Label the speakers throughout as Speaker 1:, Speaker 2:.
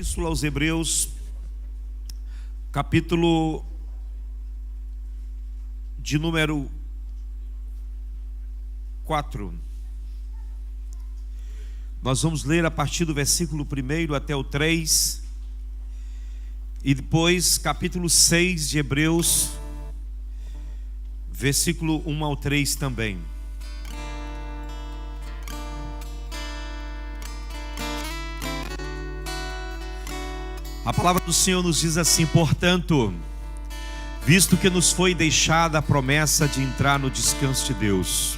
Speaker 1: Epístola aos Hebreus, capítulo de número 4. Nós vamos ler a partir do versículo 1 até o 3, e depois capítulo 6 de Hebreus, versículo 1 ao 3 também. A palavra do Senhor nos diz assim: portanto, visto que nos foi deixada a promessa de entrar no descanso de Deus,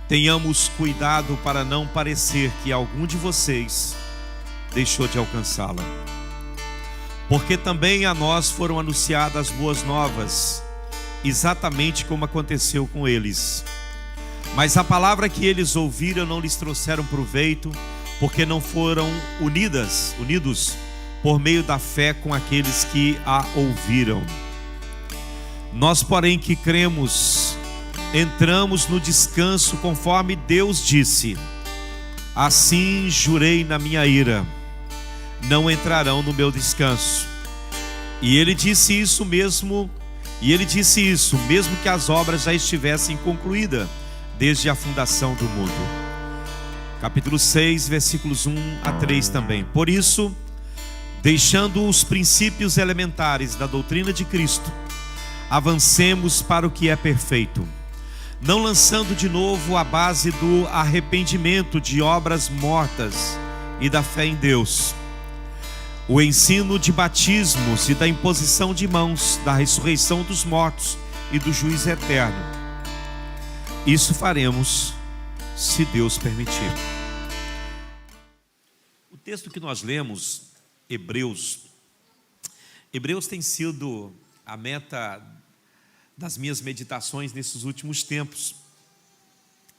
Speaker 1: tenhamos cuidado para não parecer que algum de vocês deixou de alcançá-la. Porque também a nós foram anunciadas boas novas, exatamente como aconteceu com eles. Mas a palavra que eles ouviram não lhes trouxeram proveito, porque não foram unidos por meio da fé com aqueles que a ouviram. Nós, porém, que cremos, entramos no descanso conforme Deus disse: assim jurei na minha ira, não entrarão no meu descanso. E ele disse isso mesmo que as obras já estivessem concluídas desde a fundação do mundo. Capítulo 6, versículos 1 a 3 também. Por isso, deixando os princípios elementares da doutrina de Cristo, avancemos para o que é perfeito, não lançando de novo a base do arrependimento de obras mortas e da fé em Deus, o ensino de batismos e da imposição de mãos, da ressurreição dos mortos e do juízo eterno. Isso faremos, se Deus permitir. O texto que nós lemos, Hebreus tem sido a meta das minhas meditações nesses últimos tempos.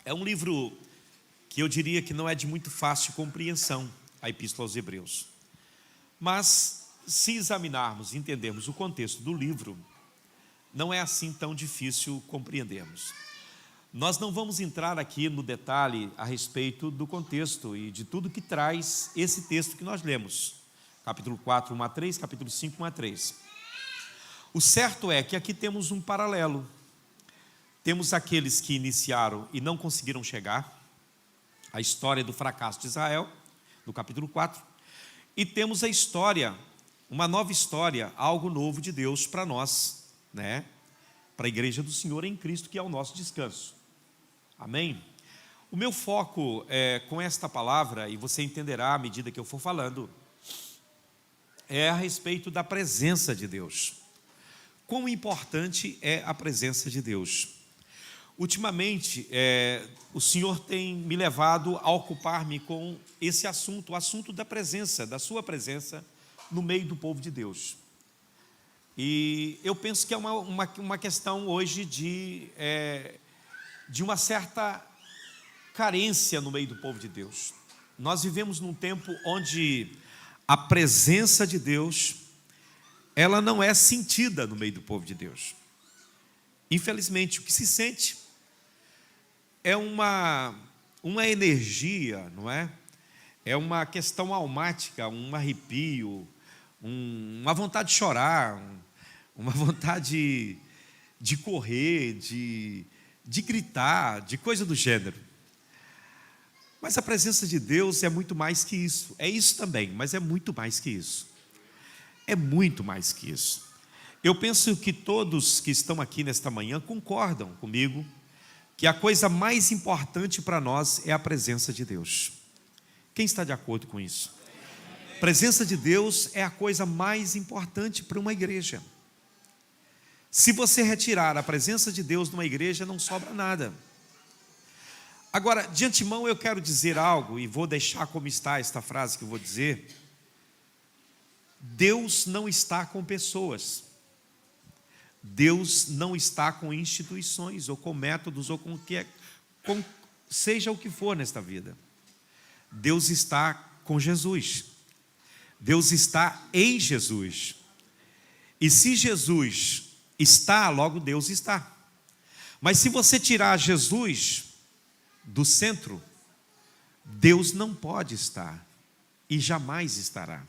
Speaker 1: É um livro que eu diria que não é de muito fácil compreensão, a Epístola aos Hebreus. Mas, se examinarmos e entendermos o contexto do livro, não é assim tão difícil compreendermos. Nós não vamos entrar aqui no detalhe a respeito do contexto e de tudo que traz esse texto que nós lemos. Capítulo 4, 1 a 3, capítulo 5, 1 a 3. O certo é que aqui temos um paralelo. Temos aqueles que iniciaram e não conseguiram chegar, a história do fracasso de Israel, no capítulo 4. E temos a história, uma nova história, algo novo de Deus para nós, né? Para a igreja do Senhor em Cristo, que é o nosso descanso. Amém? O meu foco com esta palavra, e você entenderá à medida que eu for falando, é a respeito da presença de Deus. Quão importante é a presença de Deus? Ultimamente, o Senhor tem me levado a ocupar-me com esse assunto, o assunto da presença, da sua presença no meio do povo de Deus. E eu penso que é uma questão hoje de uma certa carência no meio do povo de Deus. Nós vivemos num tempo onde a presença de Deus, ela não é sentida no meio do povo de Deus. Infelizmente, o que se sente é uma energia, não é? É uma questão almática, um arrepio, uma vontade de chorar, uma vontade de correr, de gritar, de coisa do gênero. Mas a presença de Deus é muito mais que isso. É isso também, mas é muito mais que isso. É muito mais que isso. Eu penso que todos que estão aqui nesta manhã concordam comigo que a coisa mais importante para nós é a presença de Deus. Quem está de acordo com isso? A presença de Deus é a coisa mais importante para uma igreja. Se você retirar a presença de Deus numa igreja, não sobra nada. Agora, de antemão eu quero dizer algo, e vou deixar como está esta frase que eu vou dizer. Deus não está com pessoas. Deus não está com instituições, ou com métodos, ou com seja o que for nesta vida. Deus está com Jesus. Deus está em Jesus. E se Jesus está, logo Deus está. Mas se você tirar Jesus do centro, Deus não pode estar. e jamais estará.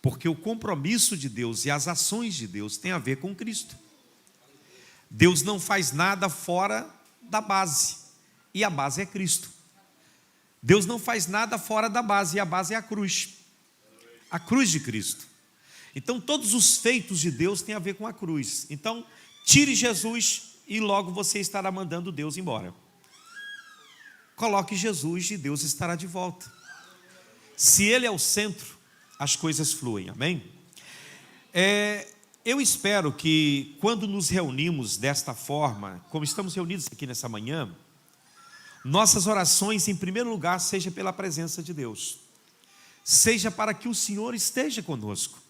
Speaker 1: Porque o compromisso de Deus e as ações de Deus têm a ver com Cristo. Deus não faz nada fora da base, e a base é Cristo. Deus não faz nada fora da base, e a base é a cruz de Cristo. Então todos os feitos de Deus têm a ver com a cruz. Então tire Jesus e logo você estará mandando Deus embora. Coloque Jesus e Deus estará de volta. Se Ele é o centro, as coisas fluem, amém? Eu espero que quando nos reunimos desta forma, como estamos reunidos aqui nessa manhã, nossas orações em primeiro lugar seja pela presença de Deus, seja para que o Senhor esteja conosco,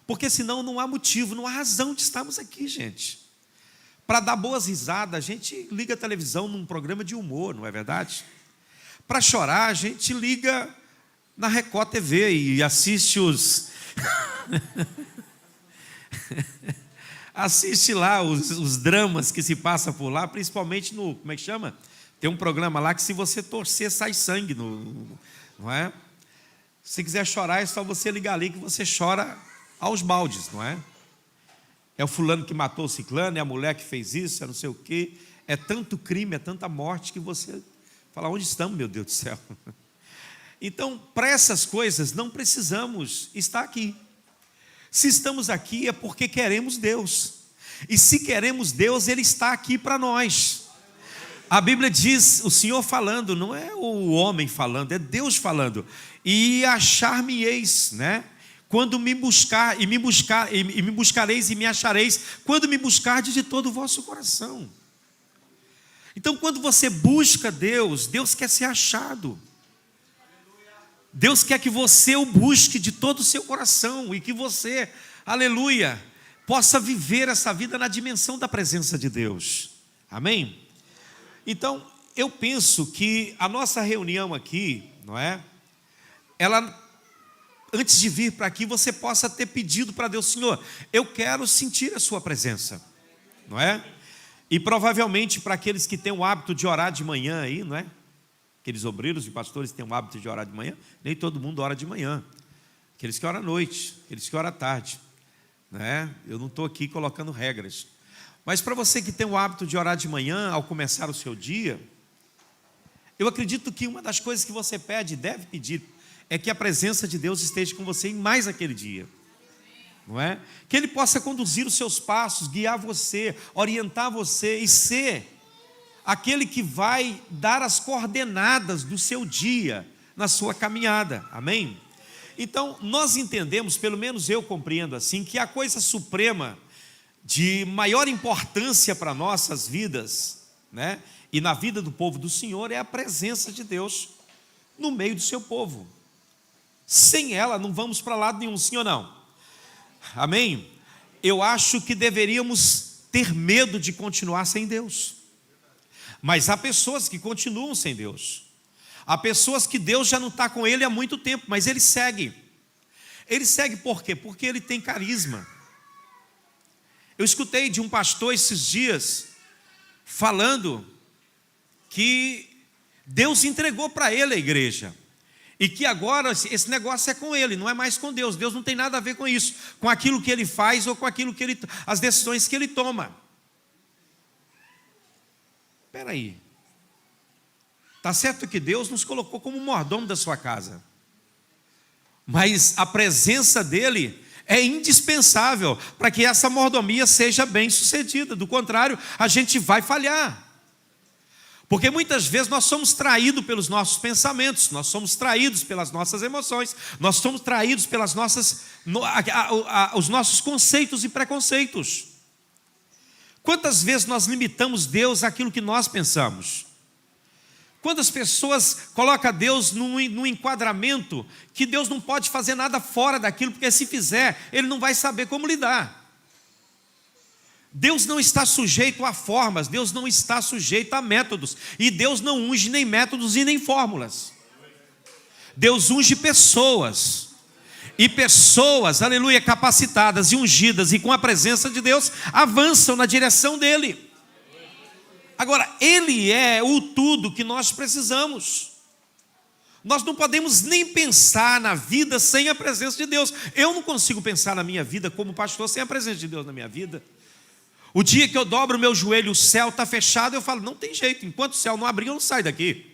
Speaker 1: porque senão não há motivo, não há razão de estarmos aqui, gente. Para dar boas risadas, a gente liga a televisão num programa de humor, não é verdade? Para chorar, a gente liga na Record TV e assiste assiste lá os dramas que se passam por lá, principalmente no, como é que chama? Tem um programa lá que se você torcer sai sangue, não é? Se quiser chorar é só você ligar ali que você chora aos baldes, não é? É o fulano que matou o ciclano, é a mulher que fez isso, é não sei o quê. É tanto crime, é tanta morte que você fala, onde estamos, meu Deus do céu? Então, para essas coisas, não precisamos estar aqui. Se estamos aqui é porque queremos Deus. E se queremos Deus, Ele está aqui para nós. A Bíblia diz, o Senhor falando, não é o homem falando, é Deus falando. E achar-me-eis, né? Quando me buscareis e me achareis, quando me buscardes de todo o vosso coração. Então, quando você busca Deus, Deus quer ser achado. Deus quer que você o busque de todo o seu coração e que você, aleluia, possa viver essa vida na dimensão da presença de Deus. Amém? Então, eu penso que a nossa reunião aqui, não é? Ela, antes de vir para aqui, você possa ter pedido para Deus, Senhor, eu quero sentir a sua presença, não é? E provavelmente para aqueles que têm o hábito de orar de manhã aí, não é? Aqueles obreiros e pastores que têm o hábito de orar de manhã, nem todo mundo ora de manhã. Aqueles que oram à noite, aqueles que oram à tarde, né? Eu não estou aqui colocando regras. Mas para você que tem o hábito de orar de manhã, ao começar o seu dia, eu acredito que uma das coisas que você pede, deve pedir, é que a presença de Deus esteja com você em mais aquele dia. Não é? Que Ele possa conduzir os seus passos, guiar você, orientar você e ser aquele que vai dar as coordenadas do seu dia, na sua caminhada, amém? Então, nós entendemos, pelo menos eu compreendo assim, que a coisa suprema, de maior importância para nossas vidas, né? E na vida do povo do Senhor, é a presença de Deus no meio do seu povo. Sem ela, não vamos para lado nenhum, sim ou não? Amém? Eu acho que deveríamos ter medo de continuar sem Deus. Mas há pessoas que continuam sem Deus. Há pessoas que Deus já não está com ele há muito tempo, mas ele segue. Ele segue por quê? Porque ele tem carisma. Eu escutei de um pastor esses dias falando que Deus entregou para ele a igreja. E que agora esse negócio é com ele, não é mais com Deus. Deus não tem nada a ver com isso, com aquilo que ele faz ou com aquilo que as decisões que ele toma. Espera aí, está certo que Deus nos colocou como mordomo da sua casa, mas a presença dEle é indispensável para que essa mordomia seja bem sucedida. Do contrário, a gente vai falhar, porque muitas vezes nós somos traídos pelos nossos pensamentos, nós somos traídos pelas nossas emoções, nós somos traídos pelas os nossos conceitos e preconceitos. Quantas vezes nós limitamos Deus àquilo que nós pensamos? Quantas pessoas colocam Deus num enquadramento que Deus não pode fazer nada fora daquilo, porque se fizer, Ele não vai saber como lidar. Deus não está sujeito a formas, Deus não está sujeito a métodos, e Deus não unge nem métodos e nem fórmulas. Deus unge pessoas. E pessoas, aleluia, capacitadas e ungidas e com a presença de Deus, avançam na direção dEle. Agora, Ele é o tudo que nós precisamos. Nós não podemos nem pensar na vida sem a presença de Deus. Eu não consigo pensar na minha vida como pastor sem a presença de Deus na minha vida. O dia que eu dobro o meu joelho, o céu está fechado, eu falo, não tem jeito, enquanto o céu não abrir, eu não saio daqui.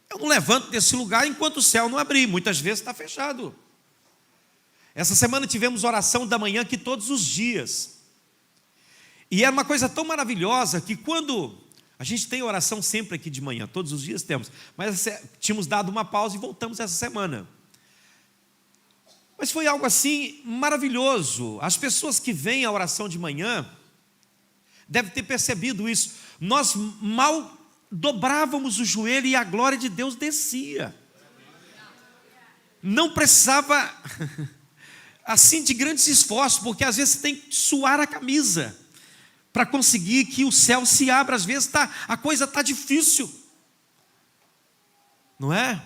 Speaker 1: Eu não levanto desse lugar enquanto o céu não abrir, muitas vezes está fechado. Essa semana tivemos oração da manhã aqui todos os dias. E era uma coisa tão maravilhosa que quando a gente tem oração sempre aqui de manhã, todos os dias temos, mas tínhamos dado uma pausa e voltamos essa semana. Mas foi algo assim maravilhoso. As pessoas que vêm à oração de manhã devem ter percebido isso. Nós mal dobrávamos o joelho e a glória de Deus descia. Não precisava assim de grandes esforços, porque às vezes você tem que suar a camisa para conseguir que o céu se abra. Às vezes a coisa está difícil, não é?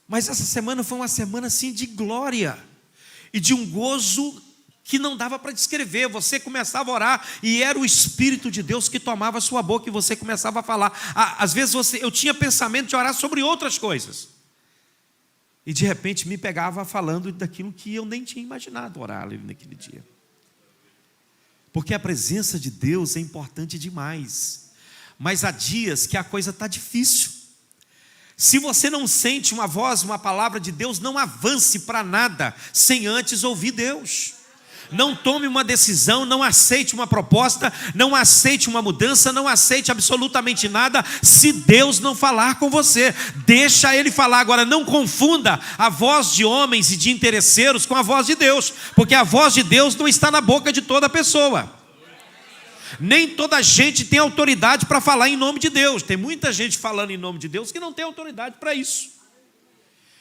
Speaker 1: Mas essa semana foi uma semana assim de glória e de um gozo que não dava para descrever. Você começava a orar e era o Espírito de Deus que tomava a sua boca e você começava a falar. Às vezes eu tinha pensamento de orar sobre outras coisas e de repente me pegava falando daquilo que eu nem tinha imaginado orar ali naquele dia. Porque a presença de Deus é importante demais. Mas há dias que a coisa está difícil. Se você não sente uma voz, uma palavra de Deus, não avance para nada sem antes ouvir Deus. Não tome uma decisão, não aceite uma proposta, não aceite uma mudança, não aceite absolutamente nada se Deus não falar com você. Deixa Ele falar. Agora, não confunda a voz de homens e de interesseiros com a voz de Deus, porque a voz de Deus não está na boca de toda pessoa. Nem toda gente tem autoridade para falar em nome de Deus. Tem muita gente falando em nome de Deus que não tem autoridade para isso.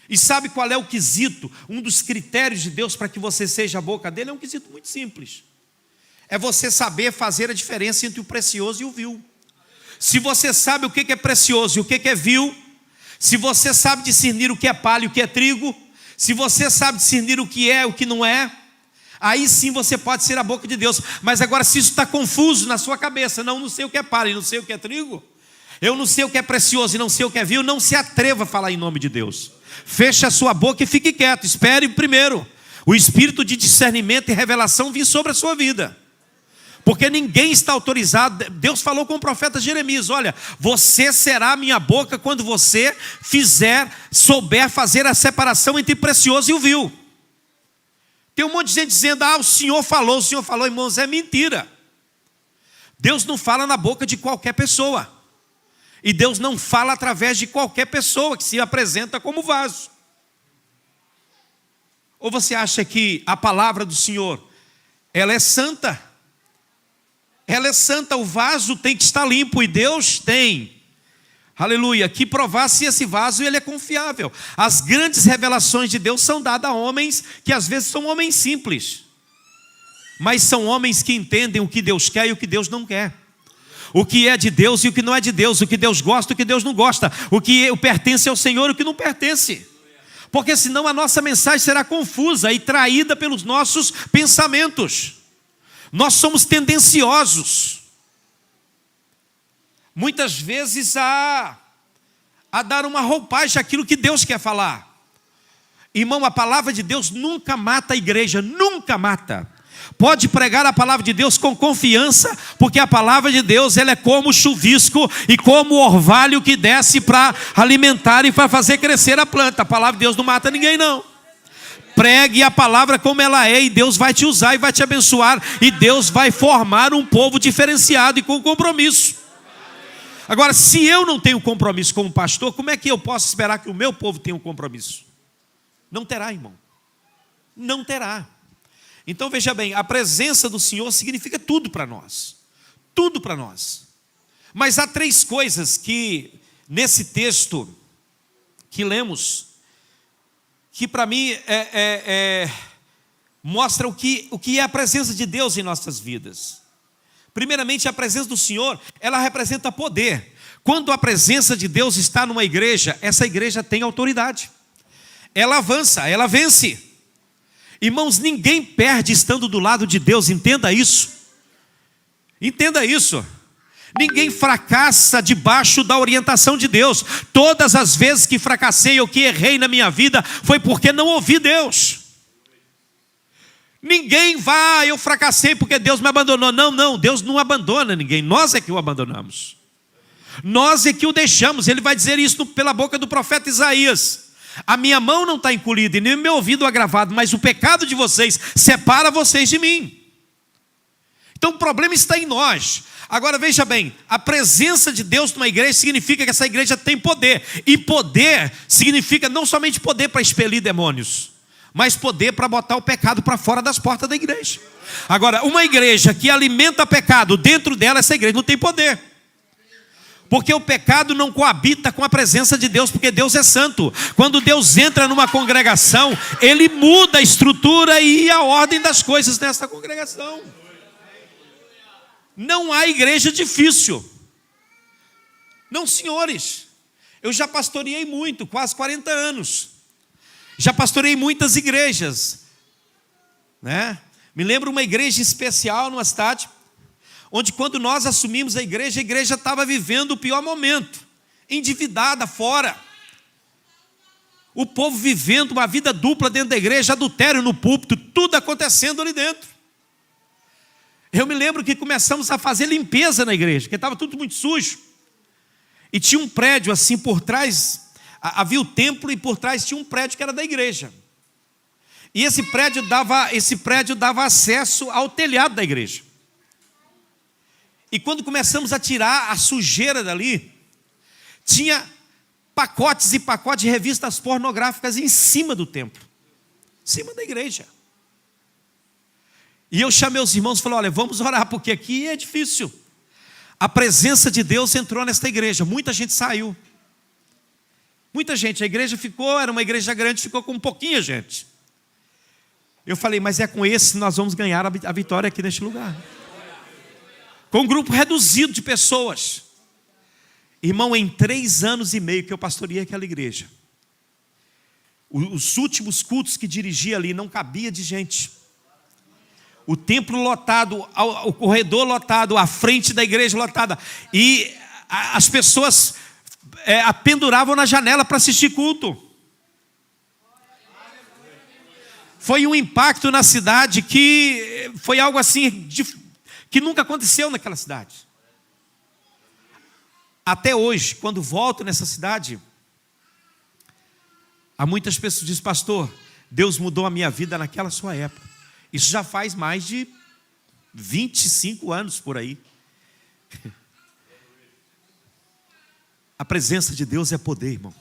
Speaker 1: E sabe qual é o quesito? Um dos critérios de Deus para que você seja a boca dele é um quesito muito simples. É você saber fazer a diferença entre o precioso e o vil. Se você sabe o que é precioso e o que é vil, se você sabe discernir o que é palha e o que é trigo, se você sabe discernir o que é e o que não é, aí sim você pode ser a boca de Deus. Mas agora, se isso está confuso na sua cabeça, não sei o que é palha e não sei o que é trigo, eu não sei o que é precioso e não sei o que é vil, não se atreva a falar em nome de Deus. Feche a sua boca e fique quieto. Espere primeiro o espírito de discernimento e revelação vir sobre a sua vida. Porque ninguém está autorizado. Deus falou com o profeta Jeremias: olha, você será a minha boca quando você souber fazer a separação entre precioso e o vil. Tem um monte de gente dizendo: o Senhor falou, irmãos, é mentira. Deus não fala na boca de qualquer pessoa. E Deus não fala através de qualquer pessoa que se apresenta como vaso. Ou você acha que a palavra do Senhor, ela é santa? Ela é santa, o vaso tem que estar limpo e Deus tem, aleluia, que provar se esse vaso ele é confiável. As grandes revelações de Deus são dadas a homens que às vezes são homens simples, mas são homens que entendem o que Deus quer e o que Deus não quer. O que é de Deus e o que não é de Deus, o que Deus gosta e o que Deus não gosta, o que pertence ao Senhor e o que não pertence. Porque senão a nossa mensagem será confusa e traída pelos nossos pensamentos. Nós somos tendenciosos, muitas vezes a dar uma roupagem àquilo que Deus quer falar. Irmão, a palavra de Deus nunca mata a igreja, nunca mata. Pode pregar a palavra de Deus com confiança, porque a palavra de Deus ela é como o chuvisco e como o orvalho que desce para alimentar e para fazer crescer a planta. A palavra de Deus não mata ninguém, não. Pregue a palavra como ela é e Deus vai te usar e vai te abençoar. E Deus vai formar um povo diferenciado e com compromisso. Agora, se eu não tenho compromisso como pastor, como é que eu posso esperar que o meu povo tenha um compromisso? Não terá, irmão. Não terá. Então veja bem, a presença do Senhor significa tudo para nós. Tudo para nós. Mas há três coisas que nesse texto que lemos, que para mim mostra o que é a presença de Deus em nossas vidas. Primeiramente, a presença do Senhor, ela representa poder. Quando a presença de Deus está numa igreja, essa igreja tem autoridade. Ela avança, ela vence. Irmãos, ninguém perde estando do lado de Deus, entenda isso. Entenda isso. Ninguém fracassa debaixo da orientação de Deus. Todas as vezes que fracassei ou que errei na minha vida, foi porque não ouvi Deus. Ninguém vai, eu fracassei porque Deus me abandonou. Não, Deus não abandona ninguém, nós é que o abandonamos. Nós é que o deixamos. Ele vai dizer isso pela boca do profeta Isaías: a minha mão não está encolhida e nem o meu ouvido agravado, mas o pecado de vocês separa vocês de mim. Então o problema está em nós. Agora veja bem, a presença de Deus numa igreja significa que essa igreja tem poder. E poder significa não somente poder para expelir demônios, mas poder para botar o pecado para fora das portas da igreja. Agora, uma igreja que alimenta pecado dentro dela, essa igreja não tem poder. Porque o pecado não coabita com a presença de Deus, porque Deus é santo. Quando Deus entra numa congregação, Ele muda a estrutura e a ordem das coisas nessa congregação. Não há igreja difícil. Não, senhores. Eu já pastoreei muito, quase 40 anos. Já pastorei muitas igrejas, né? Me lembro uma igreja especial numa cidade, onde quando nós assumimos a igreja estava vivendo o pior momento, endividada fora. O povo vivendo uma vida dupla dentro da igreja, adultério no púlpito, tudo acontecendo ali dentro. Eu me lembro que começamos a fazer limpeza na igreja, porque estava tudo muito sujo. E tinha um prédio assim por trás. Havia o templo e por trás tinha um prédio que era da igreja. E esse prédio dava acesso ao telhado da igreja. E quando começamos a tirar a sujeira dali, tinha pacotes e pacotes de revistas pornográficas em cima do templo, em cima da igreja. E eu chamei os irmãos e falei: olha, vamos orar, porque aqui é difícil. A presença de Deus entrou nesta igreja, muita gente saiu. Muita gente, a igreja ficou, era uma igreja grande, ficou com pouquinha gente. Eu falei: mas é com esse que nós vamos ganhar a vitória aqui neste lugar. Com um grupo reduzido de pessoas. Irmão, em 3 anos e meio que eu pastoreei aquela igreja, os últimos cultos que dirigi ali, não cabia de gente. O templo lotado, o corredor lotado, a frente da igreja lotada. E as pessoas penduravam na janela para assistir culto. Foi um impacto na cidade que foi algo assim que nunca aconteceu naquela cidade. Até hoje, quando volto nessa cidade, há muitas pessoas que dizem: pastor, Deus mudou a minha vida naquela sua época. Isso já faz mais de 25 anos por aí. A presença de Deus é poder, irmão.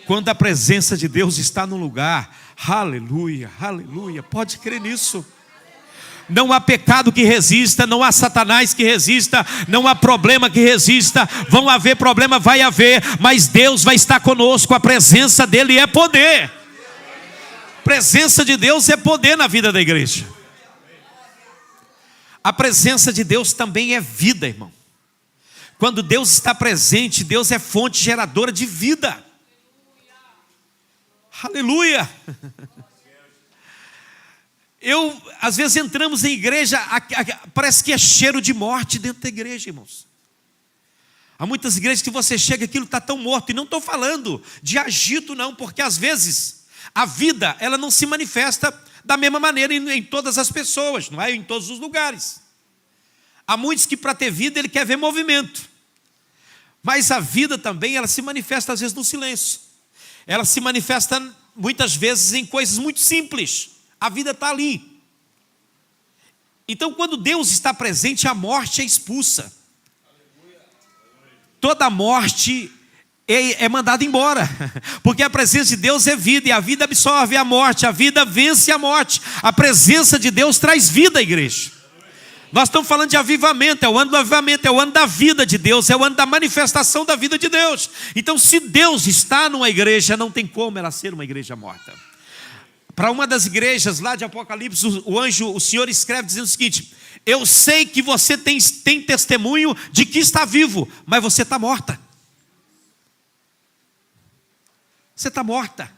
Speaker 1: Quando a presença de Deus está no lugar, aleluia, aleluia, pode crer nisso. Não há pecado que resista, não há Satanás que resista, não há problema que resista. Vão haver problema, vai haver, mas Deus vai estar conosco, a presença dele é poder. A presença de Deus é poder na vida da igreja. A presença de Deus também é vida, irmão. Quando Deus está presente, Deus é fonte geradora de vida. Aleluia. Às vezes entramos em igreja, parece que é cheiro de morte dentro da igreja, irmãos. Há muitas igrejas que você chega, aquilo está tão morto. E não estou falando de agito não, porque às vezes a vida, ela não se manifesta da mesma maneira em todas as pessoas, não é? Em todos os lugares. Há muitos que para ter vida ele quer ver movimento. Mas a vida também, ela se manifesta às vezes no silêncio. Ela se manifesta muitas vezes em coisas muito simples. A vida está ali. Então quando Deus está presente, a morte é expulsa. Toda morte é mandada embora. Porque a presença de Deus é vida. E a vida absorve a morte. A vida vence a morte. A presença de Deus traz vida à igreja. Nós estamos falando de avivamento, é o ano do avivamento, é o ano da vida de Deus, é o ano da manifestação da vida de Deus. Então, se Deus está numa igreja, não tem como ela ser uma igreja morta. Para uma das igrejas lá de Apocalipse, o Senhor escreve dizendo o seguinte: eu sei que você tem testemunho de que está vivo, mas você está morta. Você está morta.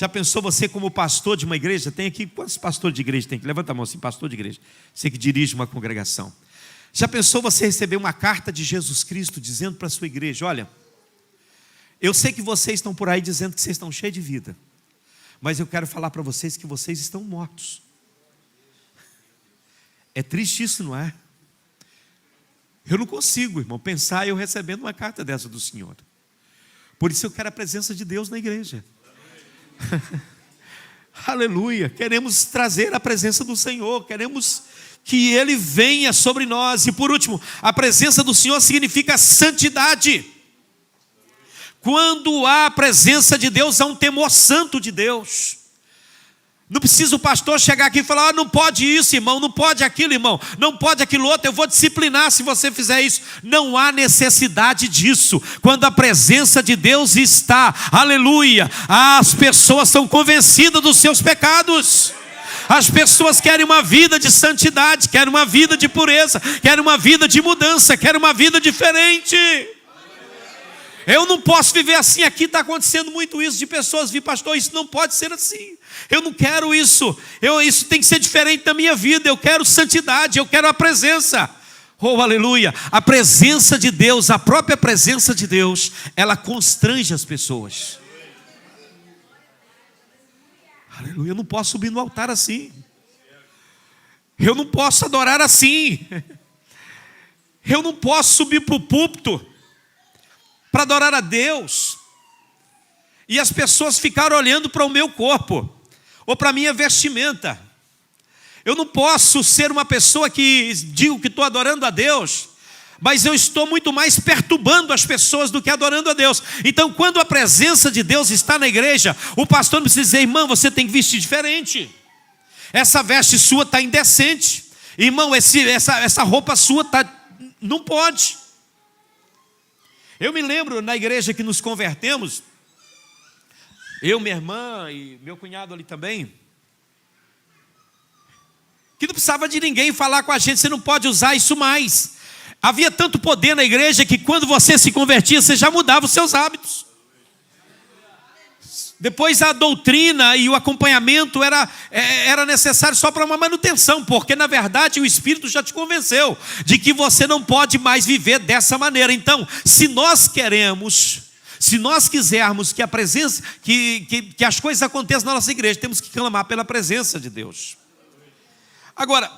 Speaker 1: Já pensou você como pastor de uma igreja? Tem aqui, quantos pastores de igreja tem aqui? Levanta a mão assim, pastor de igreja. Você que dirige uma congregação. Já pensou você receber uma carta de Jesus Cristo dizendo para a sua igreja: olha, eu sei que vocês estão por aí dizendo que vocês estão cheios de vida, mas eu quero falar para vocês que vocês estão mortos. É triste isso, não é? Eu não consigo, irmão, pensar eu recebendo uma carta dessa do Senhor. Por isso eu quero a presença de Deus na igreja. Aleluia. Queremos trazer a presença do Senhor, queremos que Ele venha sobre nós. E por último, a presença do Senhor significa santidade. Quando há a presença de Deus, há um temor santo de Deus. Não precisa o pastor chegar aqui e falar: não pode isso, irmão, não pode aquilo, irmão, não pode aquilo outro, eu vou disciplinar se você fizer isso. Não há necessidade disso. Quando a presença de Deus está, aleluia, as pessoas são convencidas dos seus pecados. As pessoas querem uma vida de santidade, querem uma vida de pureza, querem uma vida de mudança, querem uma vida diferente. Eu não posso viver assim. Aqui está acontecendo muito isso, de pessoas vir: pastor, isso não pode ser assim, eu não quero isso, isso tem que ser diferente da minha vida, eu quero santidade, eu quero a presença. Oh, aleluia. A presença de Deus, a própria presença de Deus, ela constrange as pessoas. Aleluia. Eu não posso subir no altar assim, eu não posso adorar assim, eu não posso subir para o púlpito para adorar a Deus e as pessoas ficaram olhando para o meu corpo ou para a minha vestimenta. Eu não posso ser uma pessoa que digo que estou adorando a Deus, mas eu estou muito mais perturbando as pessoas do que adorando a Deus. Então, quando a presença de Deus está na igreja, o pastor não precisa dizer: irmão, você tem que vestir diferente, essa veste sua está indecente, irmão, essa roupa sua não pode. Eu me lembro na igreja que nos convertemos, eu, minha irmã e meu cunhado ali também, que não precisava de ninguém falar com a gente: você não pode usar isso mais. Havia tanto poder na igreja que quando você se convertia, você já mudava os seus hábitos. Depois a doutrina e o acompanhamento era necessário só para uma manutenção, porque na verdade o Espírito já te convenceu de que você não pode mais viver dessa maneira. Então, se nós quisermos que a presença, que as coisas aconteçam na nossa igreja, temos que clamar pela presença de Deus. Agora,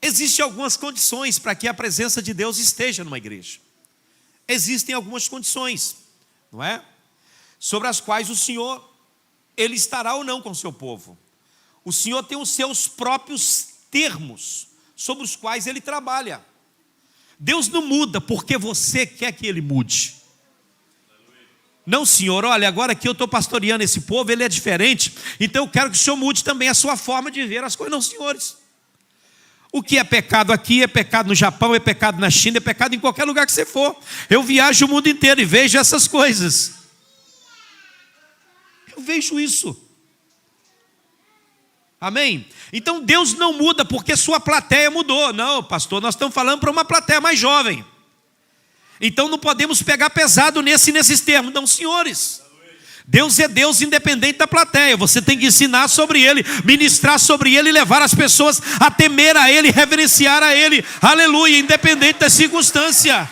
Speaker 1: existem algumas condições para que a presença de Deus esteja numa igreja. Existem algumas condições, não é? Sobre as quais o Senhor, Ele estará ou não com o seu povo. O Senhor tem os seus próprios termos sobre os quais Ele trabalha. Deus não muda porque você quer que Ele mude. Não, Senhor, olha, agora que eu estou pastoreando esse povo, ele é diferente, então eu quero que o Senhor mude também a sua forma de ver as coisas. Não, senhores. O que é pecado aqui é pecado no Japão, é pecado na China, é pecado em qualquer lugar que você for. Eu viajo o mundo inteiro e vejo essas coisas. Eu vejo isso. Amém? Então Deus não muda porque sua plateia mudou. Não, pastor, nós estamos falando para uma plateia mais jovem. Então não podemos pegar pesado nesses termos. Não, senhores. Deus é Deus independente da plateia. Você tem que ensinar sobre Ele, ministrar sobre Ele, levar as pessoas a temer a Ele, reverenciar a Ele. Aleluia, independente da circunstância.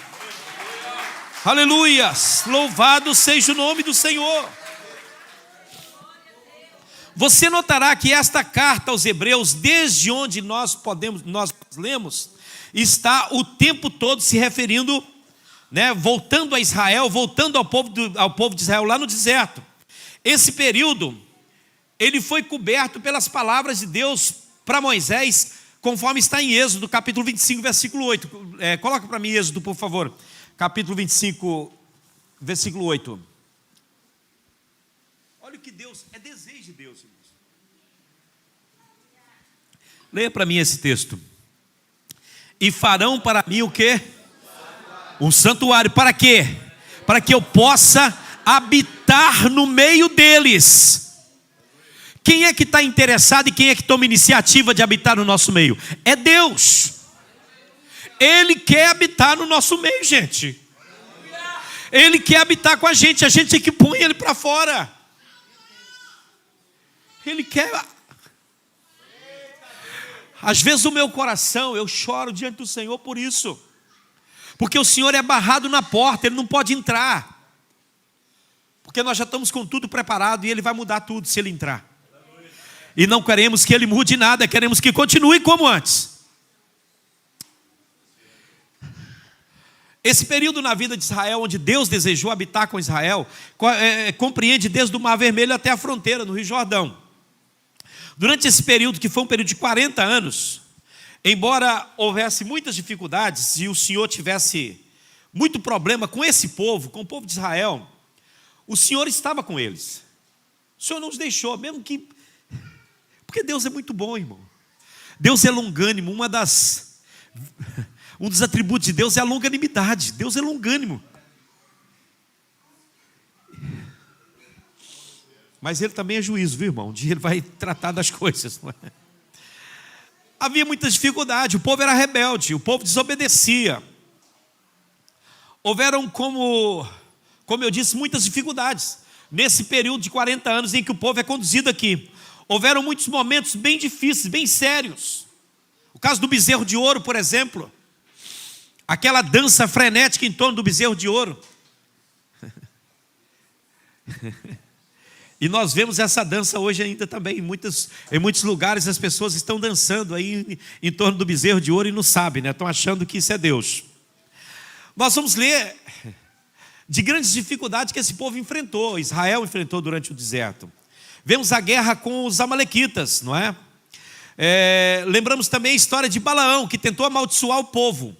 Speaker 1: Aleluia, louvado seja o nome do Senhor. Você notará que esta carta aos Hebreus, desde onde nós lemos, está o tempo todo se referindo, voltando a Israel, voltando ao povo de Israel lá no deserto. Esse período, ele foi coberto pelas palavras de Deus para Moisés, conforme está em Êxodo, capítulo 25, versículo 8. Coloca para mim Êxodo, por favor. Capítulo 25, versículo 8. Olha o que Deus, é desejo de Deus, irmãos. Leia para mim esse texto. E farão para mim o quê? Um santuário. Para quê? Para que eu possa habitar no meio deles. Quem é que está interessado e quem é que toma iniciativa de habitar no nosso meio? É Deus. Ele quer habitar no nosso meio, gente. Ele quer habitar com a gente tem que pôr Ele para fora. Ele quer. Às vezes o meu coração, eu choro diante do Senhor por isso. Porque o Senhor é barrado na porta, Ele não pode entrar. Porque nós já estamos com tudo preparado e Ele vai mudar tudo se Ele entrar. E não queremos que Ele mude nada, queremos que continue como antes. Esse período na vida de Israel, onde Deus desejou habitar com Israel, compreende desde o Mar Vermelho até a fronteira, no Rio Jordão. Durante esse período, que foi um período de 40 anos, embora houvesse muitas dificuldades e o Senhor tivesse muito problema com esse povo, com o povo de Israel, o Senhor estava com eles. O Senhor não os deixou, mesmo que... Porque Deus é muito bom, irmão. Deus é longânimo, um dos atributos de Deus é a longanimidade. Deus é longânimo. Mas Ele também é juízo, viu, irmão? Um dia Ele vai tratar das coisas, não é? Havia muita dificuldade, o povo era rebelde, o povo desobedecia. Houveram, como eu disse, muitas dificuldades. Nesse período de 40 anos em que o povo é conduzido aqui, houveram muitos momentos bem difíceis, bem sérios. O caso do bezerro de ouro, por exemplo. Aquela dança frenética em torno do bezerro de ouro. E nós vemos essa dança hoje ainda também. Em muitos lugares as pessoas estão dançando aí em torno do bezerro de ouro e não sabem, né? Estão achando que isso é Deus. Nós vamos ler de grandes dificuldades que esse povo enfrentou. Israel enfrentou durante o deserto. Vemos a guerra com os amalequitas, não é? Lembramos também a história de Balaão, que tentou amaldiçoar o povo.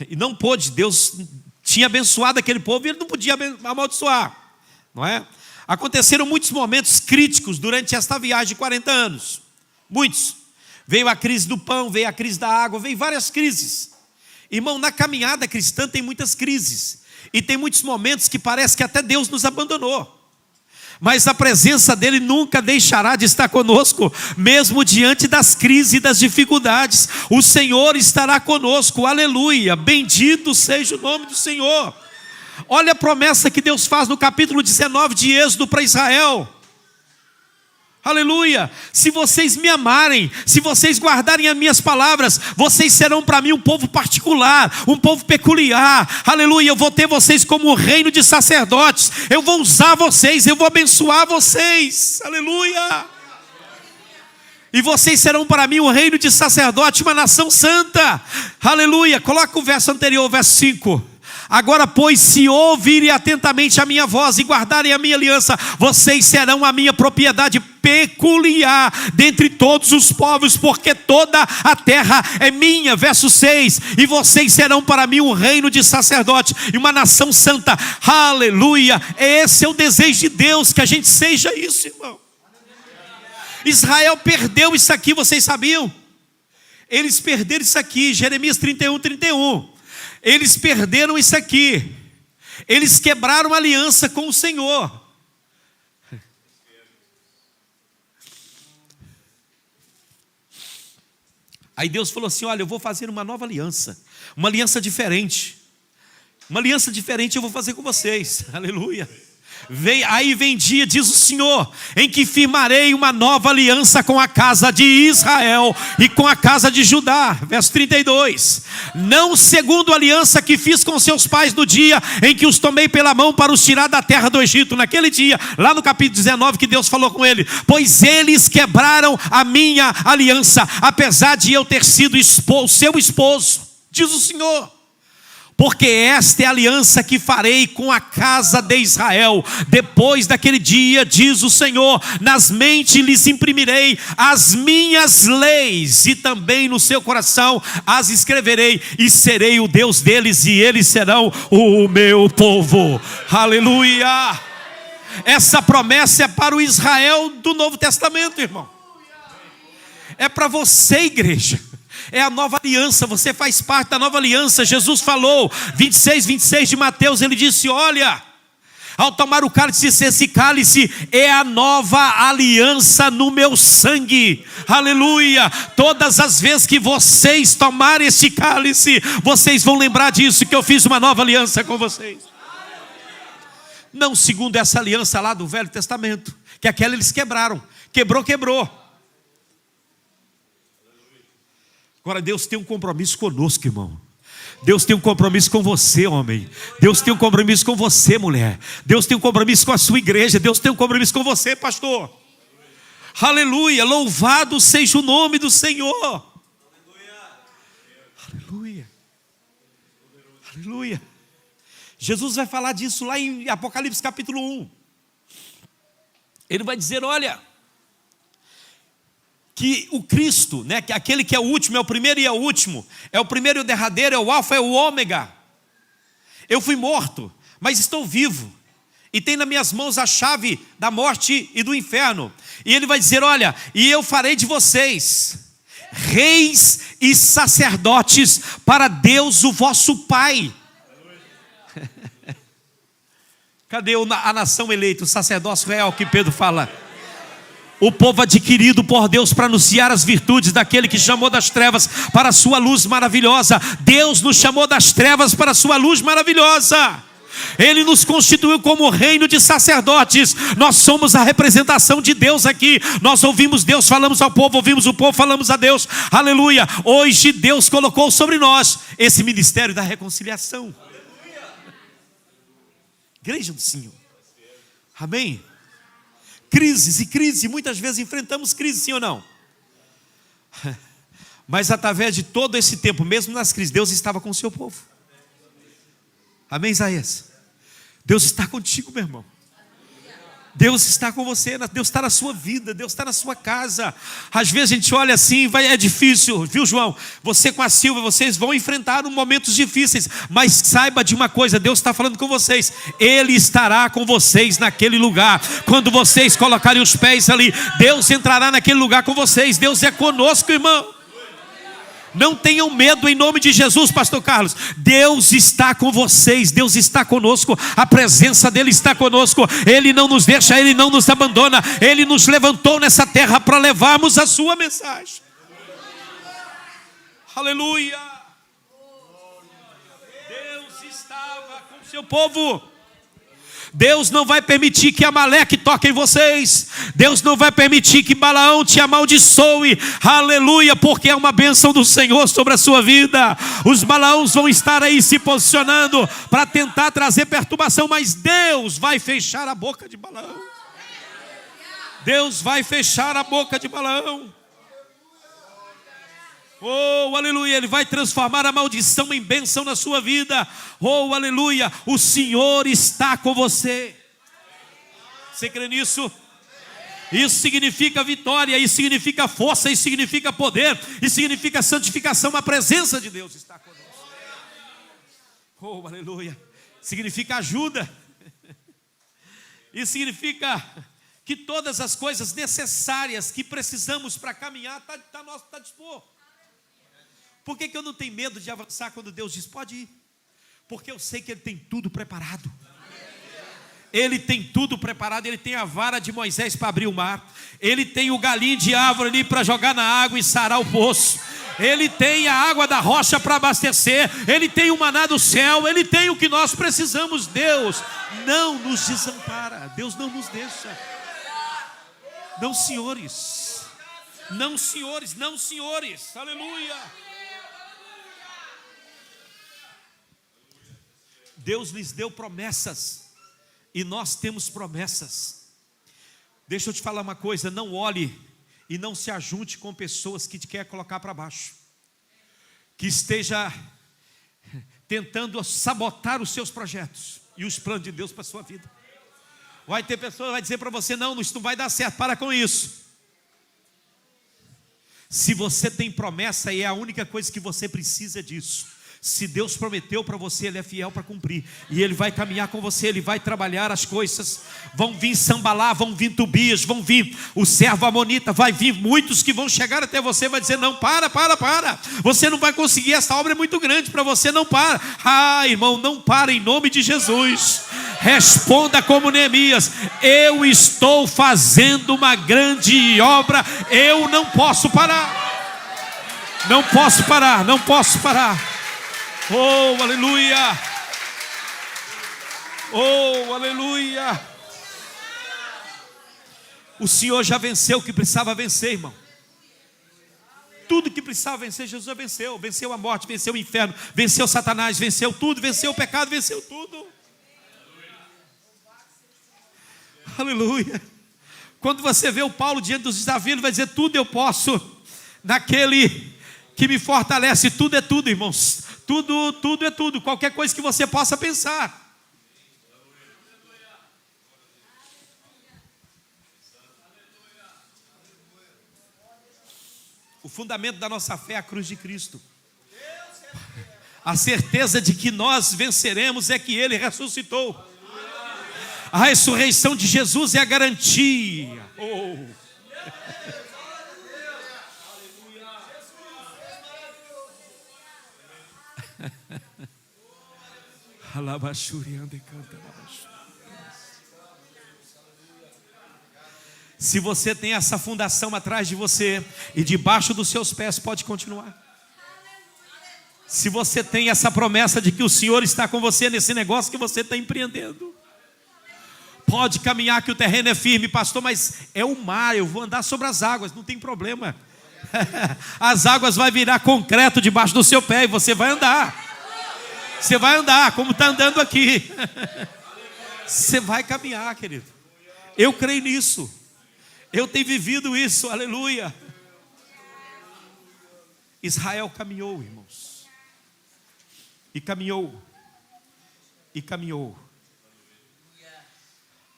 Speaker 1: E não pôde, Deus tinha abençoado aquele povo e ele não podia amaldiçoar, não é? Aconteceram muitos momentos críticos durante esta viagem de 40 anos. Muitos. Veio a crise do pão, veio a crise da água, veio várias crises. Irmão, na caminhada cristã tem muitas crises. E tem muitos momentos que parece que até Deus nos abandonou. Mas a presença dEle nunca deixará de estar conosco, mesmo diante das crises e das dificuldades. O Senhor estará conosco, aleluia, bendito seja o nome do Senhor. Olha a promessa que Deus faz no capítulo 19 de Êxodo para Israel. Aleluia, se vocês me amarem, se vocês guardarem as minhas palavras, vocês serão para mim um povo particular, um povo peculiar. Aleluia, eu vou ter vocês como um reino de sacerdotes, eu vou usar vocês, eu vou abençoar vocês. Aleluia. E vocês serão para mim um reino de sacerdotes, uma nação santa. Aleluia, coloca o verso anterior, o verso 5. Agora, pois, se ouvirem atentamente a minha voz e guardarem a minha aliança, vocês serão a minha propriedade peculiar dentre todos os povos, porque toda a terra é minha. Verso 6, e vocês serão para mim um reino de sacerdotes e uma nação santa. Aleluia, esse é o desejo de Deus, que a gente seja isso, irmão. Israel perdeu isso aqui, vocês sabiam? Eles perderam isso aqui, Jeremias 31:31. Eles perderam isso aqui. Eles quebraram a aliança com o Senhor. Aí Deus falou assim: olha, eu vou fazer uma nova aliança. Uma aliança diferente. Uma aliança diferente eu vou fazer com vocês. Aleluia. Aí vem dia, diz o Senhor, em que firmarei uma nova aliança com a casa de Israel e com a casa de Judá. Verso 32. Não segundo a aliança que fiz com seus pais no dia em que os tomei pela mão para os tirar da terra do Egito. Naquele dia, lá no capítulo 19, que Deus falou com ele: pois eles quebraram a minha aliança, apesar de eu ter sido seu esposo, diz o Senhor. Porque esta é a aliança que farei com a casa de Israel. Depois daquele dia, diz o Senhor, nas mentes lhes imprimirei as minhas leis, e também no seu coração as escreverei, e serei o Deus deles, e eles serão o meu povo. Aleluia! Essa promessa é para o Israel do Novo Testamento, irmão. É para você, igreja. É a nova aliança, você faz parte da nova aliança. Jesus falou, 26 de Mateus, ele disse: olha, ao tomar o cálice, esse cálice é a nova aliança no meu sangue. Aleluia. Todas as vezes que vocês tomarem esse cálice, vocês vão lembrar disso, que eu fiz uma nova aliança com vocês. Não segundo essa aliança lá do Velho Testamento, que aquela eles quebraram, Quebrou, quebrou. Agora Deus tem um compromisso conosco, irmão. Deus tem um compromisso com você, homem. Deus tem um compromisso com você, mulher. Deus tem um compromisso com a sua igreja. Deus tem um compromisso com você, pastor. Aleluia, louvado seja o nome do Senhor. Aleluia. Aleluia. Jesus vai falar disso lá em Apocalipse capítulo 1. Ele vai dizer, olha, que o Cristo, né, que aquele que é o último, é o primeiro e é o último, é o primeiro e o derradeiro, é o alfa, é o ômega. Eu fui morto, mas estou vivo. E tem nas minhas mãos a chave da morte e do inferno. E ele vai dizer, olha, e eu farei de vocês reis e sacerdotes para Deus o vosso Pai. Cadê a nação eleita, o sacerdócio real que Pedro fala? O povo adquirido por Deus para anunciar as virtudes daquele que chamou das trevas para a sua luz maravilhosa. Deus nos chamou das trevas para a sua luz maravilhosa. Ele nos constituiu como reino de sacerdotes. Nós somos a representação de Deus aqui. Nós ouvimos Deus, falamos ao povo, ouvimos o povo, falamos a Deus. Aleluia. Hoje Deus colocou sobre nós esse ministério da reconciliação. Igreja do Senhor. Amém. Crises e crises, muitas vezes enfrentamos crises, sim ou não? Mas através de todo esse tempo, mesmo nas crises, Deus estava com o seu povo. Amém, Isaías? Deus está contigo, meu irmão. Deus está com você, Deus está na sua vida, Deus está na sua casa. Às vezes a gente olha assim, é difícil, viu, João? Você com a Silvia, vocês vão enfrentar momentos difíceis, mas saiba de uma coisa, Deus está falando com vocês, Ele estará com vocês naquele lugar. Quando vocês colocarem os pés ali, Deus entrará naquele lugar com vocês. Deus é conosco, irmão. Não tenham medo em nome de Jesus, pastor Carlos. Deus está com vocês, Deus está conosco, a presença dEle está conosco. Ele não nos deixa, Ele não nos abandona. Ele nos levantou nessa terra para levarmos a sua mensagem. Aleluia. Deus estava com o seu povo. Deus não vai permitir que Amaleque toque em vocês. Deus não vai permitir que Balaão te amaldiçoe. Aleluia, porque é uma bênção do Senhor sobre a sua vida. Os Balaãos vão estar aí se posicionando para tentar trazer perturbação, mas Deus vai fechar a boca de Balaão. Deus vai fechar a boca de Balaão. Oh, aleluia, Ele vai transformar a maldição em bênção na sua vida. Oh, aleluia, o Senhor está com você. Você crê nisso? Isso significa vitória, isso significa força, isso significa poder, isso significa santificação. A presença de Deus está conosco. Oh, aleluia, significa ajuda. Isso significa que todas as coisas necessárias que precisamos para caminhar está dispor. Por que eu não tenho medo de avançar quando Deus diz pode ir? Porque eu sei que Ele tem tudo preparado. Ele tem tudo preparado. Ele tem a vara de Moisés para abrir o mar. Ele tem o galinho de árvore ali para jogar na água e sarar o poço. Ele tem a água da rocha para abastecer. Ele tem o maná do céu. Ele tem o que nós precisamos. Deus não nos desampara. Deus não nos deixa. Não, senhores. Não, senhores. Não, senhores. Aleluia. Deus lhes deu promessas e nós temos promessas. Deixa eu te falar uma coisa, não olhe e não se ajunte com pessoas que te querem colocar para baixo, que esteja tentando sabotar os seus projetos e os planos de Deus para a sua vida. Vai ter pessoa que vai dizer para você, não, isso não vai dar certo, para com isso. Se você tem promessa e é a única coisa que você precisa disso. Se Deus prometeu para você, Ele é fiel para cumprir. E Ele vai caminhar com você, Ele vai trabalhar as coisas. Vão vir Sambalá, vão vir Tobias, vão vir o servo amonita. Vai vir muitos que vão chegar até você. Vai dizer, não, para. Você não vai conseguir, essa obra é muito grande para você, não para. Ah, irmão, não para em nome de Jesus. Responda como Neemias, eu estou fazendo uma grande obra. Eu não posso parar. Não posso parar, não posso parar. Oh, aleluia! Oh, aleluia! O Senhor já venceu o que precisava vencer, irmão. Tudo que precisava vencer, Jesus já venceu. Venceu a morte, venceu o inferno, venceu Satanás, venceu tudo, venceu o pecado, venceu tudo. Aleluia. Quando você vê o Paulo diante dos desafios, ele vai dizer: tudo eu posso naquele que me fortalece. Tudo é tudo, irmãos. Tudo é tudo. Qualquer coisa que você possa pensar. O fundamento da nossa fé é a cruz de Cristo. A certeza de que nós venceremos é que Ele ressuscitou. A ressurreição de Jesus é a garantia. Se você tem essa fundação atrás de você e debaixo dos seus pés, pode continuar. Se você tem essa promessa de que o Senhor está com você nesse negócio que você está empreendendo, pode caminhar, que o terreno é firme. Pastor, mas é o mar, eu vou andar sobre as águas, não tem problema. As águas vão virar concreto debaixo do seu pé e você vai andar. Você vai andar como está andando aqui. Você vai caminhar, querido. Eu creio nisso. Eu tenho vivido isso, aleluia. Israel caminhou, irmãos. E caminhou. E caminhou.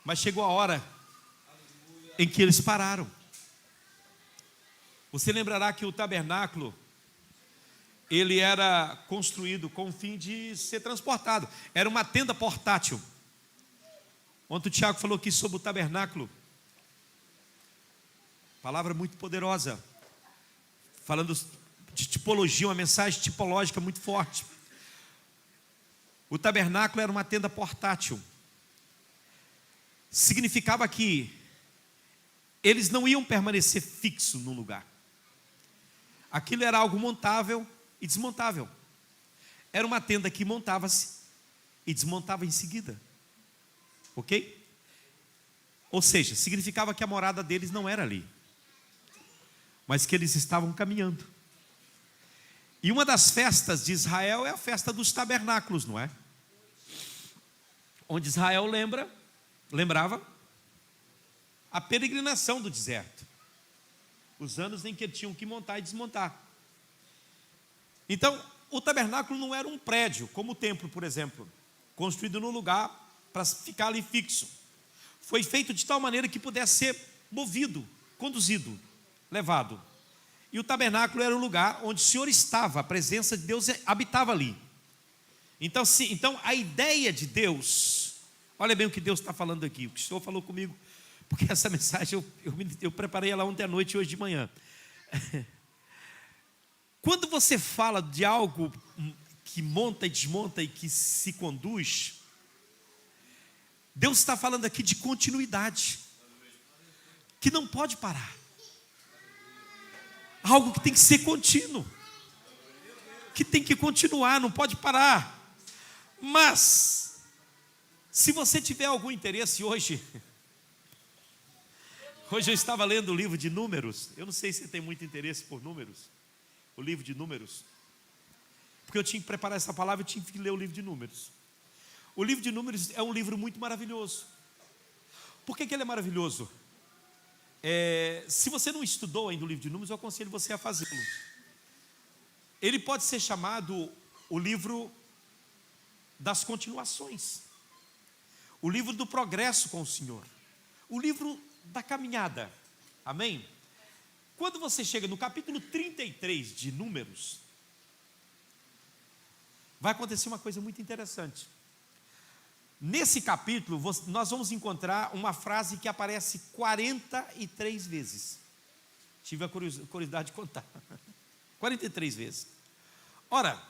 Speaker 1: Mas chegou a hora em que eles pararam. Você lembrará que o tabernáculo, ele era construído com o fim de ser transportado. Era uma tenda portátil. Ontem o Tiago falou aqui sobre o tabernáculo. Palavra muito poderosa. Falando de tipologia, uma mensagem tipológica muito forte. O tabernáculo era uma tenda portátil. Significava que eles não iam permanecer fixos num lugar. Aquilo era algo montável e desmontável. Era uma tenda que montava-se e desmontava em seguida. Ok? Ou seja, significava que a morada deles não era ali, mas que eles estavam caminhando. E uma das festas de Israel é a festa dos tabernáculos, não é? Onde Israel lembrava a peregrinação do deserto, os anos em que tinham que montar e desmontar. Então, o tabernáculo não era um prédio, como o templo, por exemplo, construído num lugar para ficar ali fixo. Foi feito de tal maneira que pudesse ser movido, conduzido, levado. E o tabernáculo era o lugar onde o Senhor estava, a presença de Deus habitava ali. Então a ideia de Deus, olha bem o que Deus está falando aqui, o que o Senhor falou comigo, porque essa mensagem eu preparei ela ontem à noite e hoje de manhã. Quando você fala de algo que monta e desmonta e que se conduz, Deus está falando aqui de continuidade, que não pode parar. Algo que tem que ser contínuo, que tem que continuar, não pode parar. Mas, se você tiver algum interesse hoje eu estava lendo o livro de Números. Eu não sei se você tem muito interesse por Números, o livro de Números, porque eu tinha que preparar essa palavra, eu tinha que ler o livro de Números. O livro de Números é um livro muito maravilhoso. Por que ele é maravilhoso? Se você não estudou ainda o livro de Números, eu aconselho você a fazê-lo. Ele pode ser chamado o livro das continuações, o livro do progresso com o Senhor, o livro da caminhada. Amém? Quando você chega no capítulo 33 de Números, vai acontecer uma coisa muito interessante. Nesse capítulo, nós vamos encontrar uma frase que aparece 43 vezes. Tive a curiosidade de contar. 43 vezes. Ora,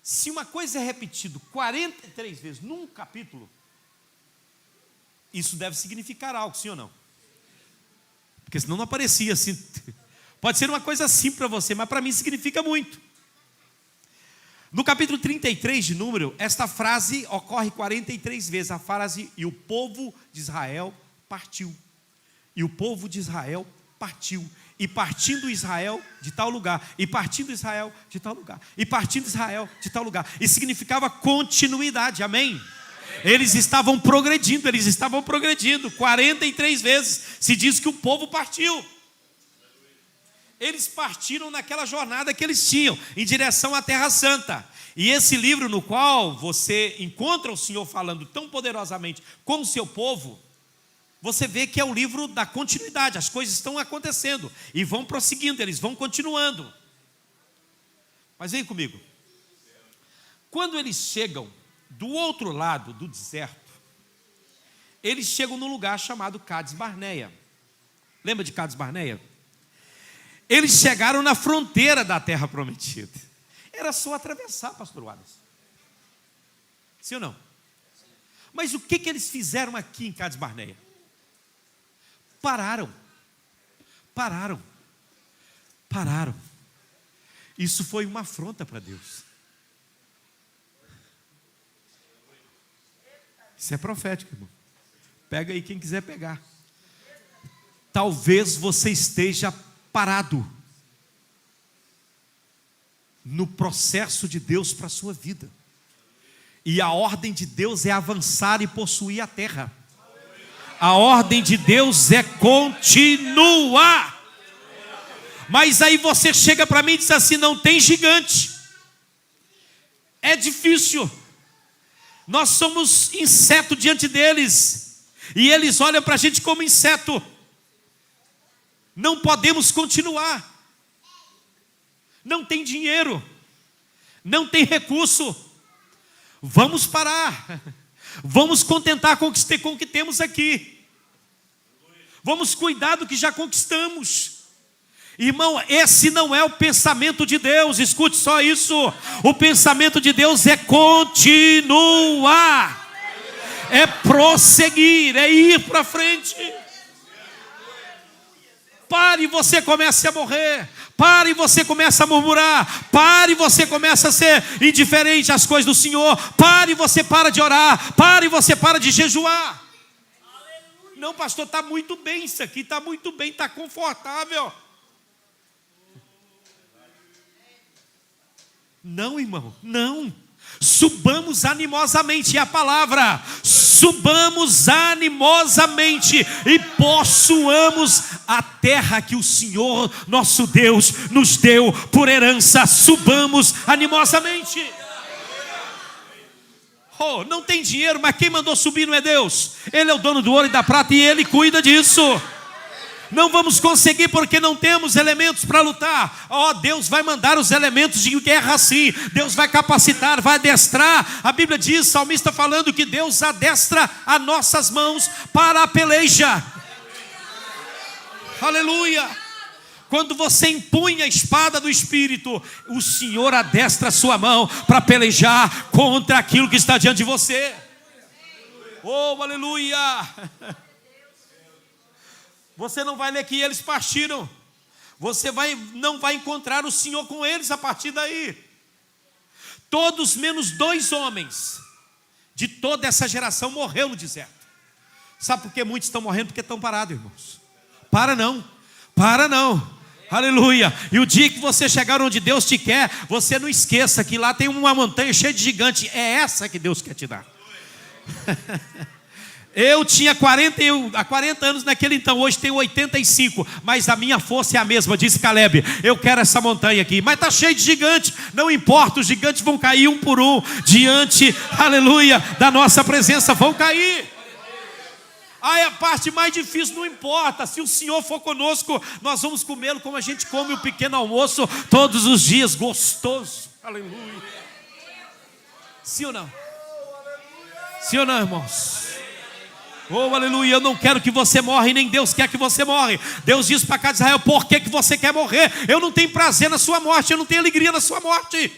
Speaker 1: se uma coisa é repetida 43 vezes num capítulo, isso deve significar algo, sim ou não? Porque senão não aparecia assim. Pode ser uma coisa simples para você, mas para mim significa muito. No capítulo 33 de Número, esta frase ocorre 43 vezes. A frase: e o povo de Israel partiu. E o povo de Israel partiu. E partindo Israel de tal lugar, e partindo Israel de tal lugar, e partindo Israel de tal lugar. E significava continuidade, amém? Eles estavam progredindo. 43 vezes se diz que o povo partiu. Eles partiram naquela jornada que eles tinham, em direção à Terra Santa. E esse livro no qual você encontra o Senhor falando tão poderosamente com o seu povo, você vê que é o livro da continuidade. As coisas estão acontecendo e vão prosseguindo, eles vão continuando. Mas vem comigo. Quando eles chegam do outro lado do deserto, eles chegam num lugar chamado Cades Barneia. Lembra de Cades Barneia? Eles chegaram na fronteira da terra prometida. Era só atravessar, pastor Wallace. Sim ou não? Mas o que eles fizeram aqui em Cades Barneia? Pararam. Isso foi uma afronta para Deus. Isso é profético, irmão. Pega aí quem quiser pegar. Talvez você esteja parado no processo de Deus para a sua vida. E a ordem de Deus é avançar e possuir a terra. A ordem de Deus é continuar. Mas aí você chega para mim e diz assim: não tem gigante. É difícil. Nós somos inseto diante deles. E eles olham para a gente como inseto. Não podemos continuar. Não tem dinheiro. Não tem recurso. Vamos parar. Vamos contentar com o que temos aqui. Vamos cuidar do que já conquistamos. Irmão, esse não é o pensamento de Deus. Escute só isso. O pensamento de Deus é continuar. É prosseguir, é ir para frente. Pare e você começa a morrer. Pare e você começa a murmurar. Pare e você começa a ser indiferente às coisas do Senhor. Pare e você para de orar. Pare e você para de jejuar. Não, pastor, está muito bem isso aqui. Está muito bem, está confortável. Não, irmão, não. Subamos animosamente, é a palavra. Subamos animosamente e possuamos a terra que o Senhor nosso Deus nos deu por herança. Subamos animosamente. Oh, não tem dinheiro, mas quem mandou subir não é Deus. Ele é o dono do ouro e da prata e Ele cuida disso. Não vamos conseguir porque não temos elementos para lutar. Deus vai mandar os elementos de guerra sim. Deus vai capacitar, vai adestrar. A Bíblia diz, o salmista falando que Deus adestra as nossas mãos para a peleja. Aleluia. Quando você empunha a espada do Espírito, o Senhor adestra a sua mão para pelejar contra aquilo que está diante de você. Oh, aleluia. Você não vai ler que eles partiram. Você não vai encontrar o Senhor com eles a partir daí. Todos menos 2 homens de toda essa geração morreu no deserto. Sabe por que muitos estão morrendo? Porque estão parados, irmãos. Para não. Aleluia. E o dia que você chegar onde Deus te quer, você não esqueça que lá tem uma montanha cheia de gigante. É essa que Deus quer te dar. Eu tinha 40 anos naquele então, hoje tenho 85, mas a minha força é a mesma, disse Caleb. Eu quero essa montanha aqui, mas está cheio de gigantes, não importa, os gigantes vão cair um por um, diante, aleluia, da nossa presença, vão cair. Aí a parte mais difícil não importa, se o Senhor for conosco, nós vamos comê-lo como a gente come o pequeno almoço, todos os dias, gostoso, aleluia. Sim ou não? Sim ou não, irmãos? Oh, aleluia, eu não quero que você morra e nem Deus quer que você morra. Deus diz para cá de Israel, por que você quer morrer? Eu não tenho prazer na sua morte, eu não tenho alegria na sua morte.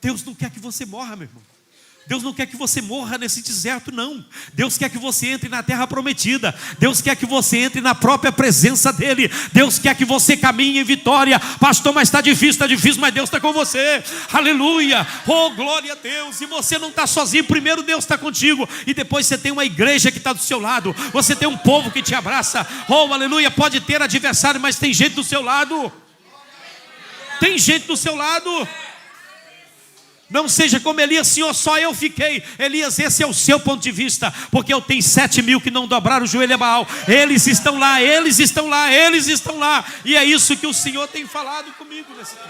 Speaker 1: Deus não quer que você morra, meu irmão. Deus não quer que você morra nesse deserto, não. Deus quer que você entre na terra prometida. Deus quer que você entre na própria presença dEle. Deus quer que você caminhe em vitória. Pastor, mas está difícil, mas Deus está com você. Aleluia, oh glória a Deus. E você não está sozinho, primeiro Deus está contigo. E depois você tem uma igreja que está do seu lado. Você tem um povo que te abraça. Oh aleluia, pode ter adversário, mas tem gente do seu lado. Tem gente do seu lado. Não seja como Elias, Senhor, só eu fiquei. Elias, esse é o seu ponto de vista, porque eu tenho 7.000 que não dobraram o joelho a Baal. Eles estão lá, eles estão lá, eles estão lá. E é isso que o Senhor tem falado comigo nesse tempo.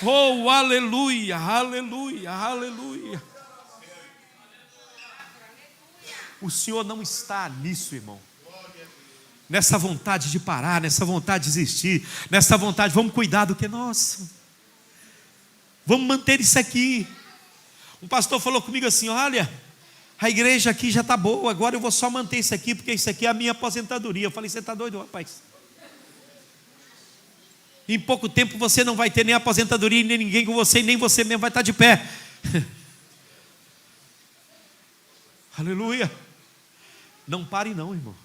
Speaker 1: Oh, aleluia, aleluia, aleluia. O Senhor não está nisso, irmão. Nessa vontade de parar, nessa vontade de desistir, nessa vontade, vamos cuidar do que é nosso. Vamos manter isso aqui. Um pastor falou comigo assim: olha, a igreja aqui já está boa, agora eu vou só manter isso aqui, porque isso aqui é a minha aposentadoria. Eu falei: você está doido, rapaz? Em pouco tempo você não vai ter nem aposentadoria, nem ninguém com você, e nem você mesmo vai estar de pé. Aleluia. Não pare não, irmão.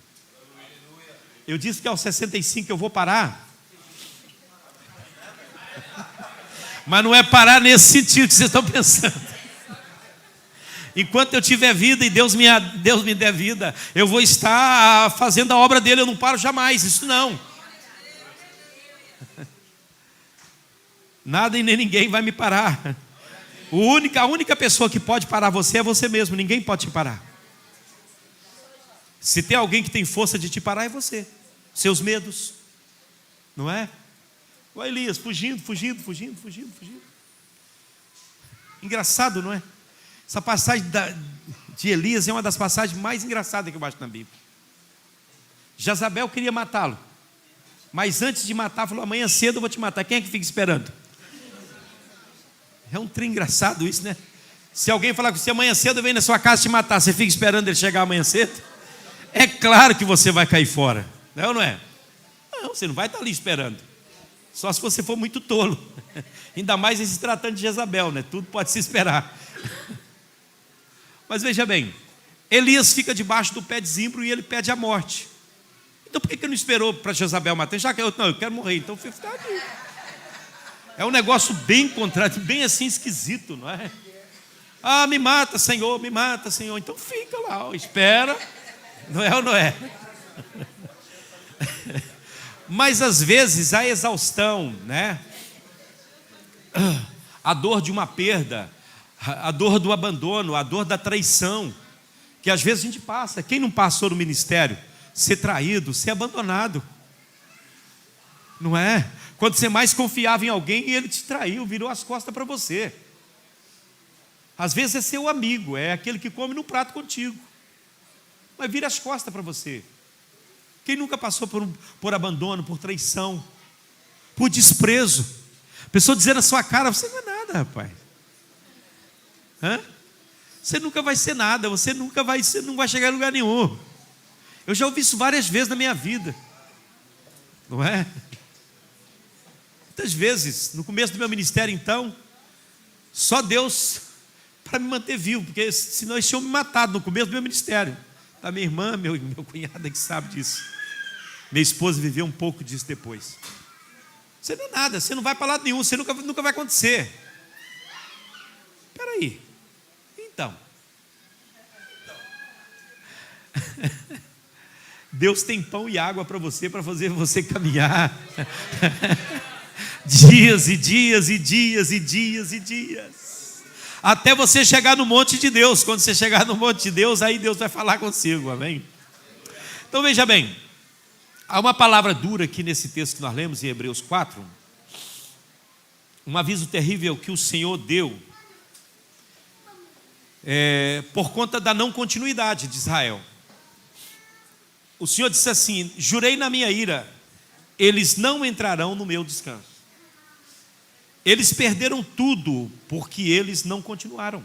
Speaker 1: Eu disse que aos 65 eu vou parar. Mas não é parar nesse sentido que vocês estão pensando. Enquanto eu tiver vida e Deus me der vida, eu vou estar fazendo a obra dele, eu não paro jamais, isso não. Nada e nem ninguém vai me parar. A única pessoa que pode parar você é você mesmo, ninguém pode te parar. Se tem alguém que tem força de te parar, é você. Seus medos, não é? O Elias fugindo. Engraçado, não é? Essa passagem de Elias é uma das passagens mais engraçadas que eu acho na Bíblia. Jezabel queria matá-lo, mas antes de matar, falou: amanhã cedo eu vou te matar. Quem é que fica esperando? É um trem engraçado isso, né? Se alguém falar que você amanhã cedo vem na sua casa te matar, você fica esperando ele chegar amanhã cedo? É claro que você vai cair fora, não é ou não é? Não, você não vai estar ali esperando. Só se você for muito tolo. Ainda mais em se tratando de Jezabel, né? Tudo pode se esperar. Mas veja bem, Elias fica debaixo do pé de zimbro e ele pede a morte. Então por que não esperou para Jezabel matar? Já que eu quero morrer, então eu ficar aqui. É um negócio bem contrário, bem assim esquisito, não é? Ah, me mata, Senhor, me mata, Senhor. Então fica lá, ó, espera. Não é ou não é? Mas às vezes a exaustão, né? A dor de uma perda, a dor do abandono, a dor da traição, que às vezes a gente passa. Quem não passou no ministério? Ser traído, ser abandonado, não é? Quando você mais confiava em alguém e ele te traiu, virou as costas para você. Às vezes é seu amigo, é aquele que come no prato contigo, mas vira as costas para você. Quem nunca passou por abandono, por traição, por desprezo? Pessoa dizendo na sua cara: você não é nada, rapaz. Você nunca vai ser nada, você não vai chegar em lugar nenhum. Eu já ouvi isso várias vezes na minha vida, não é? Muitas vezes, no começo do meu ministério, então, só Deus para me manter vivo, porque senão eles tinham me matado no começo do meu ministério. A minha irmã, meu cunhado é que sabe disso. Minha esposa viveu um pouco disso depois. Você não é nada, você não vai para lado nenhum, você nunca vai acontecer. Espera aí. Então. Deus tem pão e água para você, para fazer você caminhar. Dias e dias e dias e dias e dias. Até você chegar no monte de Deus. Quando você chegar no monte de Deus, aí Deus vai falar consigo, amém? Então veja bem, há uma palavra dura aqui nesse texto que nós lemos em Hebreus 4. Um aviso terrível que o Senhor deu por conta da não continuidade de Israel. O Senhor disse assim: jurei na minha ira, eles não entrarão no meu descanso. Eles perderam tudo porque eles não continuaram.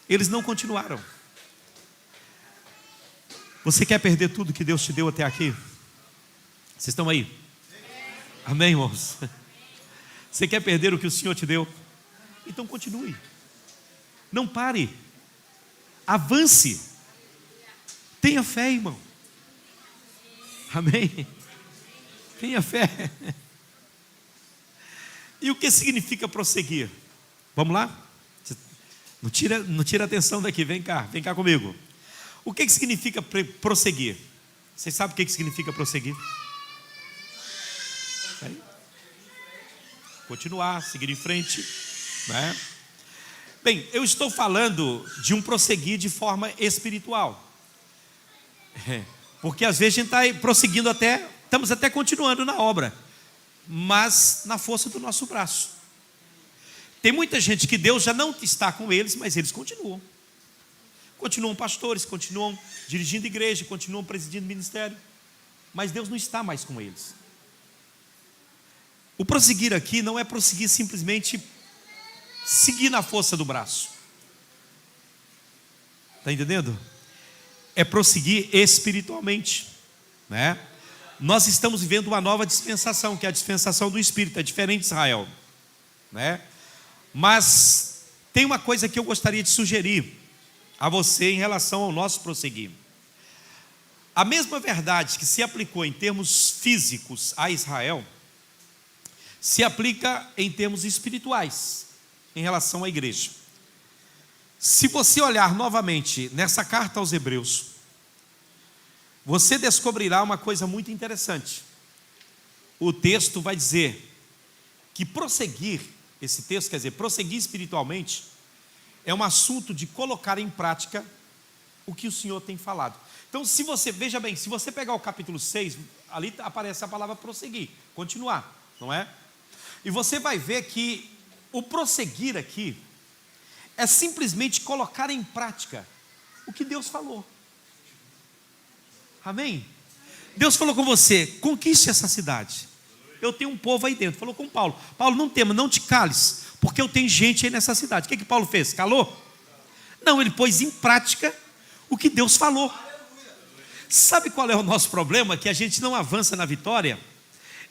Speaker 1: Eles não continuaram. Você quer perder tudo que Deus te deu até aqui? Vocês estão aí? Amém, irmãos? Você quer perder o que o Senhor te deu? Então continue. Não pare. Avance. Tenha fé, irmão. Amém? Tenha fé. E o que significa prosseguir? Vamos lá? Não tira a atenção daqui, vem cá comigo. O que significa prosseguir? Vocês sabem o que significa prosseguir? Continuar, seguir em frente, né? Bem, eu estou falando de um prosseguir de forma espiritual. Porque às vezes a gente está prosseguindo estamos até continuando na obra, mas na força do nosso braço. Tem muita gente que Deus já não está com eles, mas eles continuam. Continuam pastores, continuam dirigindo igreja, continuam presidindo ministério, mas Deus não está mais com eles. O prosseguir aqui não é prosseguir simplesmente seguir na força do braço. Está entendendo? É prosseguir espiritualmente, né? Nós estamos vivendo uma nova dispensação, que é a dispensação do Espírito, é diferente de Israel, né? Mas tem uma coisa que eu gostaria de sugerir a você em relação ao nosso prosseguir. A mesma verdade que se aplicou em termos físicos a Israel, se aplica em termos espirituais, em relação à igreja. Se você olhar novamente nessa carta aos Hebreus, você descobrirá uma coisa muito interessante. O texto vai dizer que prosseguir, esse texto quer dizer, prosseguir espiritualmente, é um assunto de colocar em prática o que o Senhor tem falado. Então, veja bem, se você pegar o capítulo 6, ali aparece a palavra prosseguir, continuar, não é? E você vai ver que o prosseguir aqui é simplesmente colocar em prática o que Deus falou. Amém? Deus falou com você, conquiste essa cidade. Eu tenho um povo aí dentro. Falou com Paulo, Paulo, não tema, não te cales, porque eu tenho gente aí nessa cidade. O que Paulo fez? Calou? Não, ele pôs em prática o que Deus falou. Sabe qual é o nosso problema? Que a gente não avança na vitória.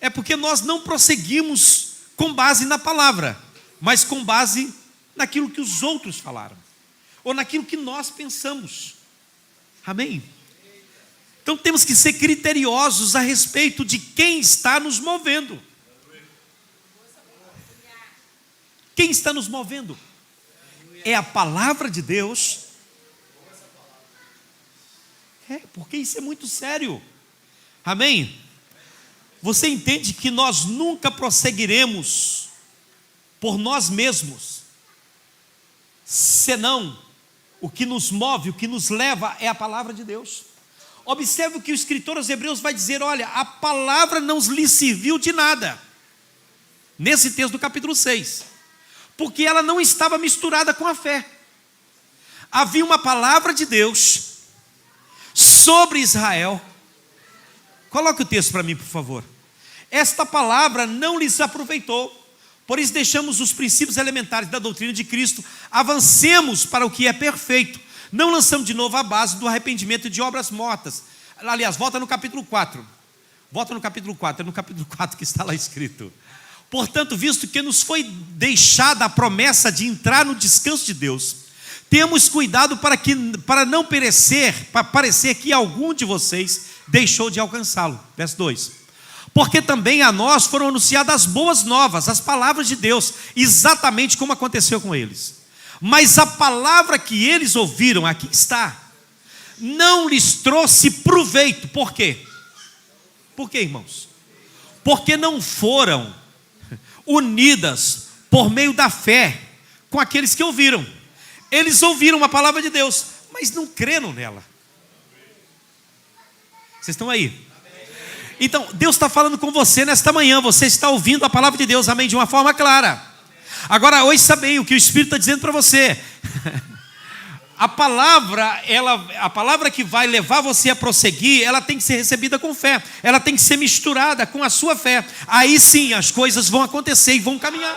Speaker 1: É porque nós não prosseguimos com base na palavra, mas com base naquilo que os outros falaram, ou naquilo que nós pensamos. Amém? Então temos que ser criteriosos a respeito de quem está nos movendo. Quem está nos movendo? É a palavra de Deus. Porque isso é muito sério. Amém? Você entende que nós nunca prosseguiremos por nós mesmos, senão o que nos move, o que nos leva é a palavra de Deus. Observe o que o escritor aos Hebreus vai dizer: olha, a palavra não lhe serviu de nada, nesse texto do capítulo 6, porque ela não estava misturada com a fé. Havia uma palavra de Deus sobre Israel. Coloque o texto para mim, por favor. Esta palavra não lhes aproveitou, por isso deixamos os princípios elementares da doutrina de Cristo, avancemos para o que é perfeito, não lançamos de novo a base do arrependimento de obras mortas. Aliás, volta no capítulo 4. Volta no capítulo 4, é no capítulo 4 que está lá escrito. Portanto, visto que nos foi deixada a promessa de entrar no descanso de Deus, temos cuidado para não parecer que algum de vocês deixou de alcançá-lo. Verso 2. Porque também a nós foram anunciadas as boas novas, as palavras de Deus, exatamente como aconteceu com eles. Mas a palavra que eles ouviram, aqui está, não lhes trouxe proveito. Por quê? Por quê, irmãos? Porque não foram unidas por meio da fé com aqueles que ouviram. Eles ouviram a palavra de Deus, mas não creram nela. Vocês estão aí? Então, Deus está falando com você nesta manhã. Você está ouvindo a palavra de Deus, amém, de uma forma clara. Agora, ouça bem o que o Espírito está dizendo para você. A palavra que vai levar você a prosseguir, ela tem que ser recebida com fé. Ela tem que ser misturada com a sua fé. Aí sim, as coisas vão acontecer e vão caminhar.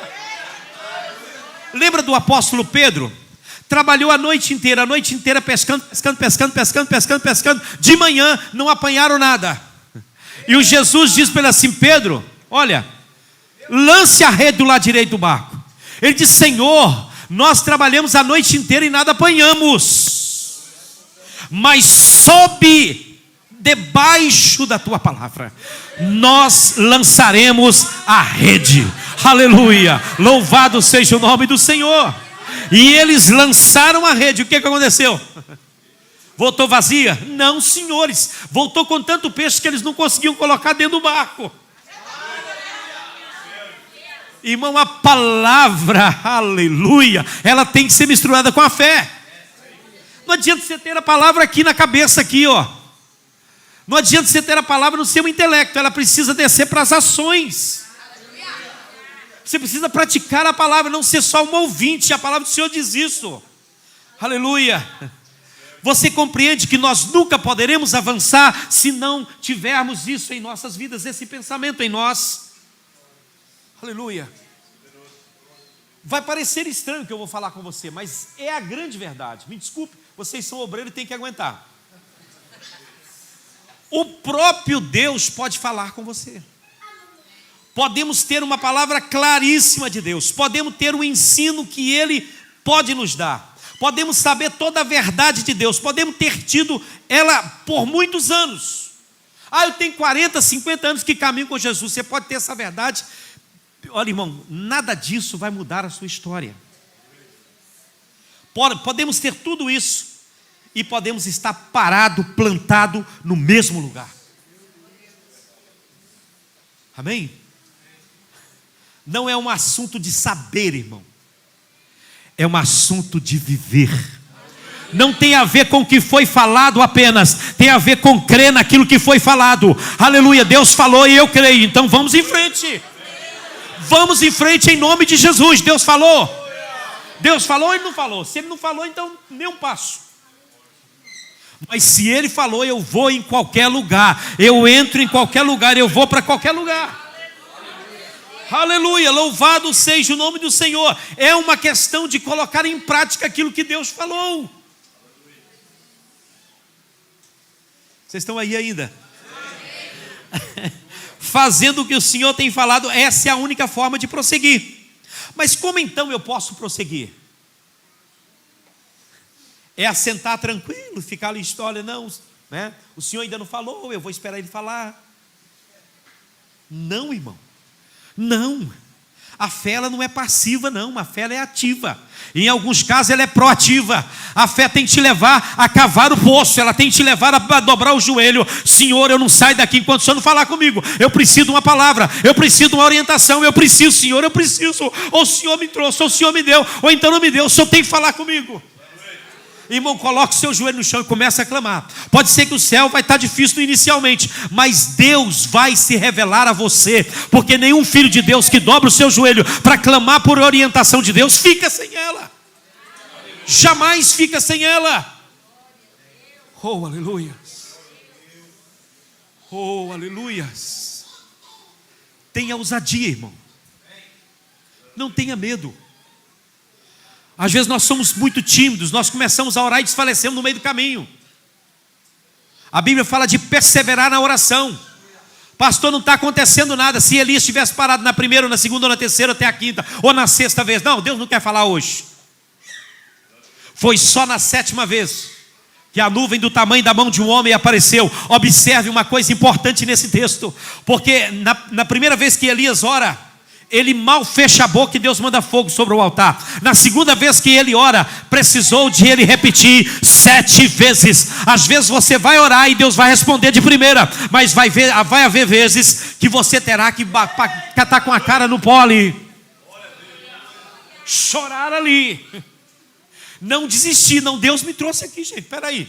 Speaker 1: Lembra do apóstolo Pedro? Trabalhou a noite inteira pescando. De manhã não apanharam nada. E o Jesus diz para ele assim: Pedro, olha, lance a rede do lado direito do barco. Ele diz: Senhor, nós trabalhamos a noite inteira e nada apanhamos, mas sob, debaixo da tua palavra, nós lançaremos a rede. Aleluia, louvado seja o nome do Senhor. E eles lançaram a rede. O que aconteceu? Voltou vazia? Não, senhores, voltou com tanto peixe que eles não conseguiam colocar dentro do barco. Irmão, a palavra, aleluia, ela tem que ser misturada com a fé. Não adianta você ter a palavra aqui na cabeça, aqui, ó. Não adianta você ter a palavra no seu intelecto, ela precisa descer para as ações. Você precisa praticar a palavra, não ser só um ouvinte. A palavra do Senhor diz isso. Aleluia. Você compreende que nós nunca poderemos avançar se não tivermos isso em nossas vidas, esse pensamento em nós. Aleluia. Vai parecer estranho o que eu vou falar com você, mas é a grande verdade. Me desculpe, vocês são obreiros e têm que aguentar. O próprio Deus pode falar com você. Podemos ter uma palavra claríssima de Deus. Podemos ter o ensino que Ele pode nos dar. Podemos saber toda a verdade de Deus. Podemos ter tido ela por muitos anos. Eu tenho 40, 50 anos que caminho com Jesus. Você pode ter essa verdade. Olha, irmão, nada disso vai mudar a sua história. Podemos ter tudo isso e podemos estar parado, plantado no mesmo lugar. Amém? Não é um assunto de saber, irmão. É um assunto de viver. Não tem a ver com o que foi falado apenas. Tem a ver com crer naquilo que foi falado. Aleluia, Deus falou e eu creio. Então vamos em frente. Vamos em frente em nome de Jesus. Deus falou. Deus falou ou Ele não falou? Se Ele não falou, então nem um passo. Mas se Ele falou, eu vou em qualquer lugar. Eu entro em qualquer lugar. Eu vou para qualquer lugar. Aleluia, louvado seja o nome do Senhor. É uma questão de colocar em prática aquilo que Deus falou. Vocês estão aí ainda? Fazendo o que o Senhor tem falado, essa é a única forma de prosseguir. Mas como então eu posso prosseguir? É assentar tranquilo, ficar ali, olha, não, né? O Senhor ainda não falou, eu vou esperar Ele falar. Não, irmão. Não, a fé ela não é passiva não, a fé ela é ativa. Em alguns casos ela é proativa. A fé tem que te levar a cavar o poço, ela tem que te levar a dobrar o joelho. Senhor, eu não saio daqui enquanto o Senhor não falar comigo. Eu preciso de uma palavra, eu preciso de uma orientação, eu preciso, Senhor, eu preciso. Ou o Senhor me trouxe, ou o Senhor me deu, ou então não me deu, o Senhor tem que falar comigo. Irmão, coloque o seu joelho no chão e comece a clamar. Pode ser que o céu vai estar difícil inicialmente, mas Deus vai se revelar a você, porque nenhum filho de Deus que dobra o seu joelho para clamar por orientação de Deus fica sem ela. Jamais fica sem ela. Oh, aleluia. Oh, aleluia. Tenha ousadia, irmão. Não tenha medo. Às vezes nós somos muito tímidos, nós começamos a orar e desfalecemos no meio do caminho. A Bíblia fala de perseverar na oração. Pastor, não está acontecendo nada. Se Elias tivesse parado na primeira, ou na segunda, ou na terceira, até a quinta, ou na sexta vez. Não, Deus não quer falar hoje. Foi só na sétima vez que a nuvem do tamanho da mão de um homem apareceu. Observe uma coisa importante nesse texto, porque na primeira vez que Elias ora, ele mal fecha a boca e Deus manda fogo sobre o altar. Na segunda vez que ele ora, precisou de ele repetir 7 vezes. Às vezes você vai orar e Deus vai responder de primeira, mas vai haver vezes que você terá que catar com a cara no pó ali, chorar ali, não desistir. Não, Deus me trouxe aqui, gente, peraí,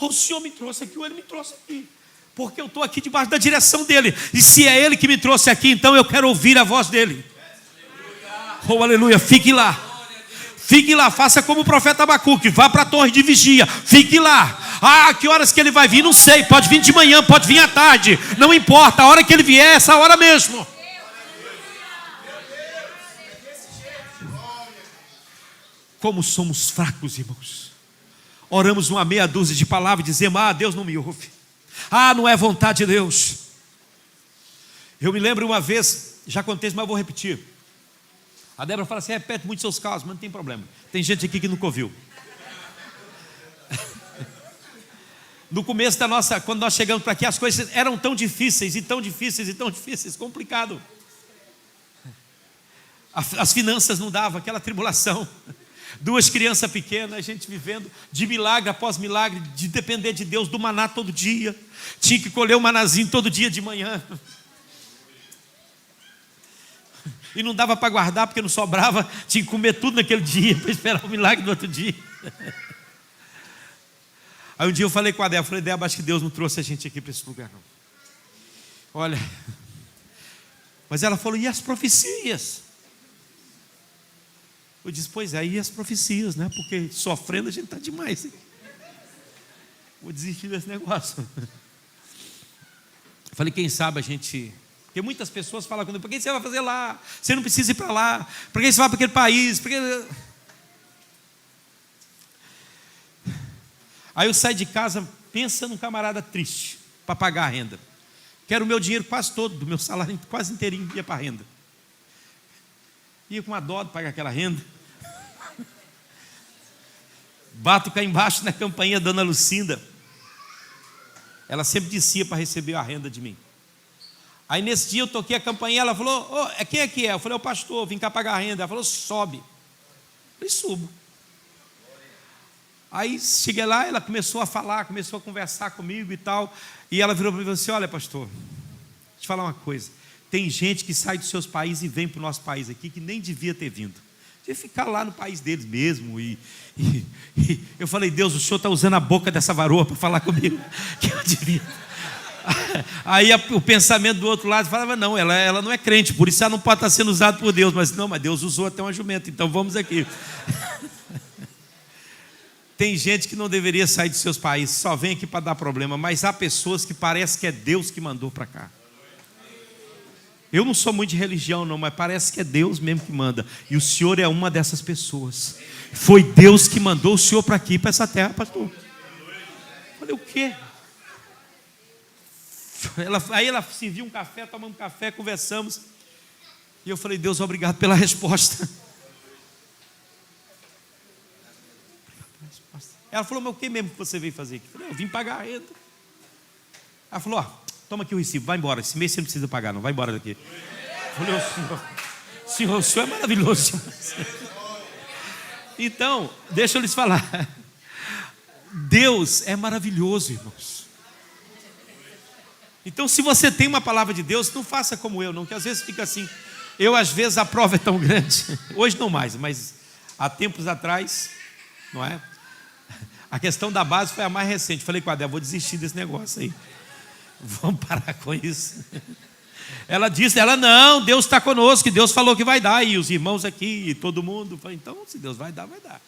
Speaker 1: o Senhor me trouxe aqui, ou Ele me trouxe aqui, porque eu estou aqui debaixo da direção dEle, e se é Ele que me trouxe aqui, então eu quero ouvir a voz dEle. Oh, aleluia, fique lá, faça como o profeta Abacuque, vá para a torre de vigia, fique lá. Que horas que ele vai vir, não sei, pode vir de manhã, pode vir à tarde, não importa, a hora que ele vier, é essa hora mesmo. Como somos fracos, irmãos. Oramos uma meia dúzia de palavras e dizemos, Deus não me ouve. Não é vontade de Deus. Eu me lembro uma vez, já contei isso, mas vou repetir. A Débora fala assim: repete muito seus casos, mas não tem problema. Tem gente aqui que nunca ouviu. No começo da nossa, quando nós chegamos para aqui, as coisas eram tão difíceis, e tão difíceis, e tão difíceis, complicado. As finanças não davam, aquela tribulação. 2 crianças pequenas, a gente vivendo de milagre após milagre, de depender de Deus, do maná todo dia. Tinha que colher o manazinho todo dia de manhã. E não dava para guardar, porque não sobrava. Tinha que comer tudo naquele dia, para esperar o milagre do outro dia. Aí um dia eu falei com a Débora, falei: Débora, acho que Deus não trouxe a gente aqui para esse lugar não. Olha, mas ela falou: e as profecias? Eu disse: pois é, e as profecias, né? Porque sofrendo a gente está demais, hein? Vou desistir desse negócio. Eu falei: quem sabe a gente... Porque muitas pessoas falam comigo: por que você vai fazer lá? Você não precisa ir para lá. Por que você vai para aquele país? Por que... Aí eu saí de casa, pensa num camarada triste, para pagar a renda. Quero o meu dinheiro quase todo, do meu salário quase inteirinho ia para a renda. Ia com uma dó de pagar aquela renda. Bato cá embaixo na campainha da Dona Lucinda. Ela sempre descia para receber a renda de mim. Aí nesse dia eu toquei a campainha, ela falou: oh, quem é que é? Eu falei: o pastor, vim cá pagar a renda. Ela falou: sobe. Eu falei: subo. Aí cheguei lá, ela começou a falar, começou a conversar comigo e tal. E ela virou para mim e falou assim: olha, pastor, deixa eu te falar uma coisa. Tem gente que sai dos seus países e vem para o nosso país aqui, que nem devia ter vindo. Devia ficar lá no país deles mesmo. E eu falei: Deus, o senhor está usando a boca dessa varoa para falar comigo, que eu devia. Aí o pensamento do outro lado falava: não, ela não é crente, por isso ela não pode estar sendo usada por Deus. Mas não, mas Deus usou até uma jumenta, então vamos aqui. Tem gente que não deveria sair dos seus países, só vem aqui para dar problema. Mas há pessoas que parece que é Deus que mandou para cá. Eu não sou muito de religião não, mas parece que é Deus mesmo que manda. E o senhor é uma dessas pessoas. Foi Deus que mandou o senhor para aqui, para essa terra, pastor. Eu falei: o quê? Aí ela serviu um café, tomamos um café, conversamos. E eu falei: Deus, obrigado pela resposta. Ela falou: mas o que mesmo que você veio fazer aqui? Eu falei: eu vim pagar a renda. Ela falou: ó, toma aqui o recibo, vai embora. Esse mês você não precisa pagar não, vai embora daqui. Eu falei: o senhor é maravilhoso. Então, deixa eu lhes falar. Deus é maravilhoso, irmãos. Então, se você tem uma palavra de Deus, não faça como eu não, que às vezes fica assim. Eu, às vezes, a prova é tão grande. Hoje não mais, mas há tempos atrás, não é? A questão da base foi a mais recente. Falei com a Débora: vou desistir desse negócio aí. Vamos parar com isso. Ela disse: não, Deus está conosco, que Deus falou que vai dar. E os irmãos aqui, e todo mundo. Falei: então, se Deus vai dar, vai dar.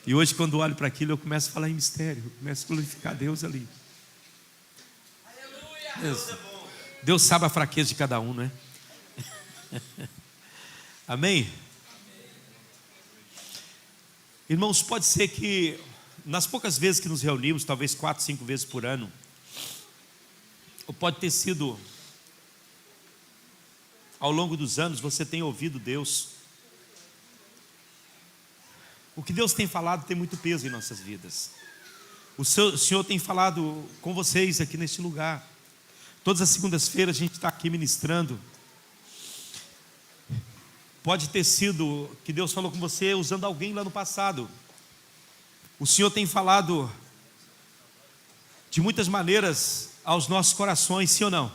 Speaker 1: E hoje, quando olho para aquilo, eu começo a falar em mistério. Eu começo a glorificar Deus ali. Deus sabe a fraqueza de cada um, não é? Amém? Irmãos, pode ser que nas poucas vezes que nos reunimos, talvez 4, 5 vezes por ano, ou pode ter sido ao longo dos anos, você tenha ouvido Deus. O que Deus tem falado tem muito peso em nossas vidas. O Senhor tem falado com vocês aqui neste lugar. Todas as segundas-feiras a gente está aqui ministrando. Pode ter sido que Deus falou com você usando alguém lá no passado. O Senhor tem falado de muitas maneiras aos nossos corações, sim ou não?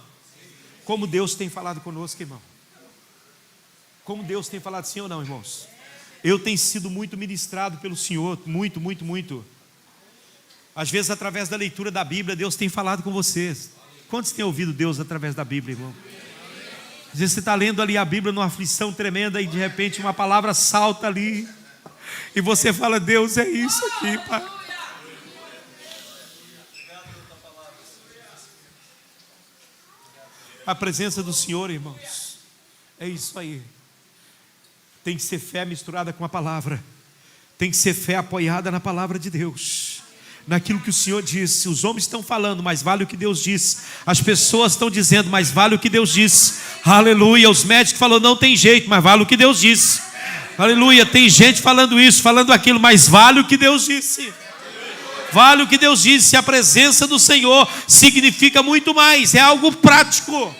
Speaker 1: Como Deus tem falado conosco, irmão. Como Deus tem falado, sim ou não, irmãos? Eu tenho sido muito ministrado pelo Senhor, muito, muito, muito. Às vezes através da leitura da Bíblia, Deus tem falado com vocês. Quantos têm ouvido Deus através da Bíblia, irmão? Às vezes você está lendo ali a Bíblia numa aflição tremenda e de repente uma palavra salta ali. E você fala: Deus, é isso aqui, Pai. A presença do Senhor, irmãos, é isso aí. Tem que ser fé misturada com a palavra. Tem que ser fé apoiada na palavra de Deus. naquilo que o Senhor disse. Os homens estão falando, mas vale o que Deus disse. As pessoas estão dizendo, mas vale o que Deus disse. Aleluia. Os médicos falam, não tem jeito, mas vale o que Deus disse. Aleluia. Tem gente falando isso, falando aquilo, mas vale o que Deus disse. Vale o que Deus disse. A presença do Senhor significa muito mais, é algo prático.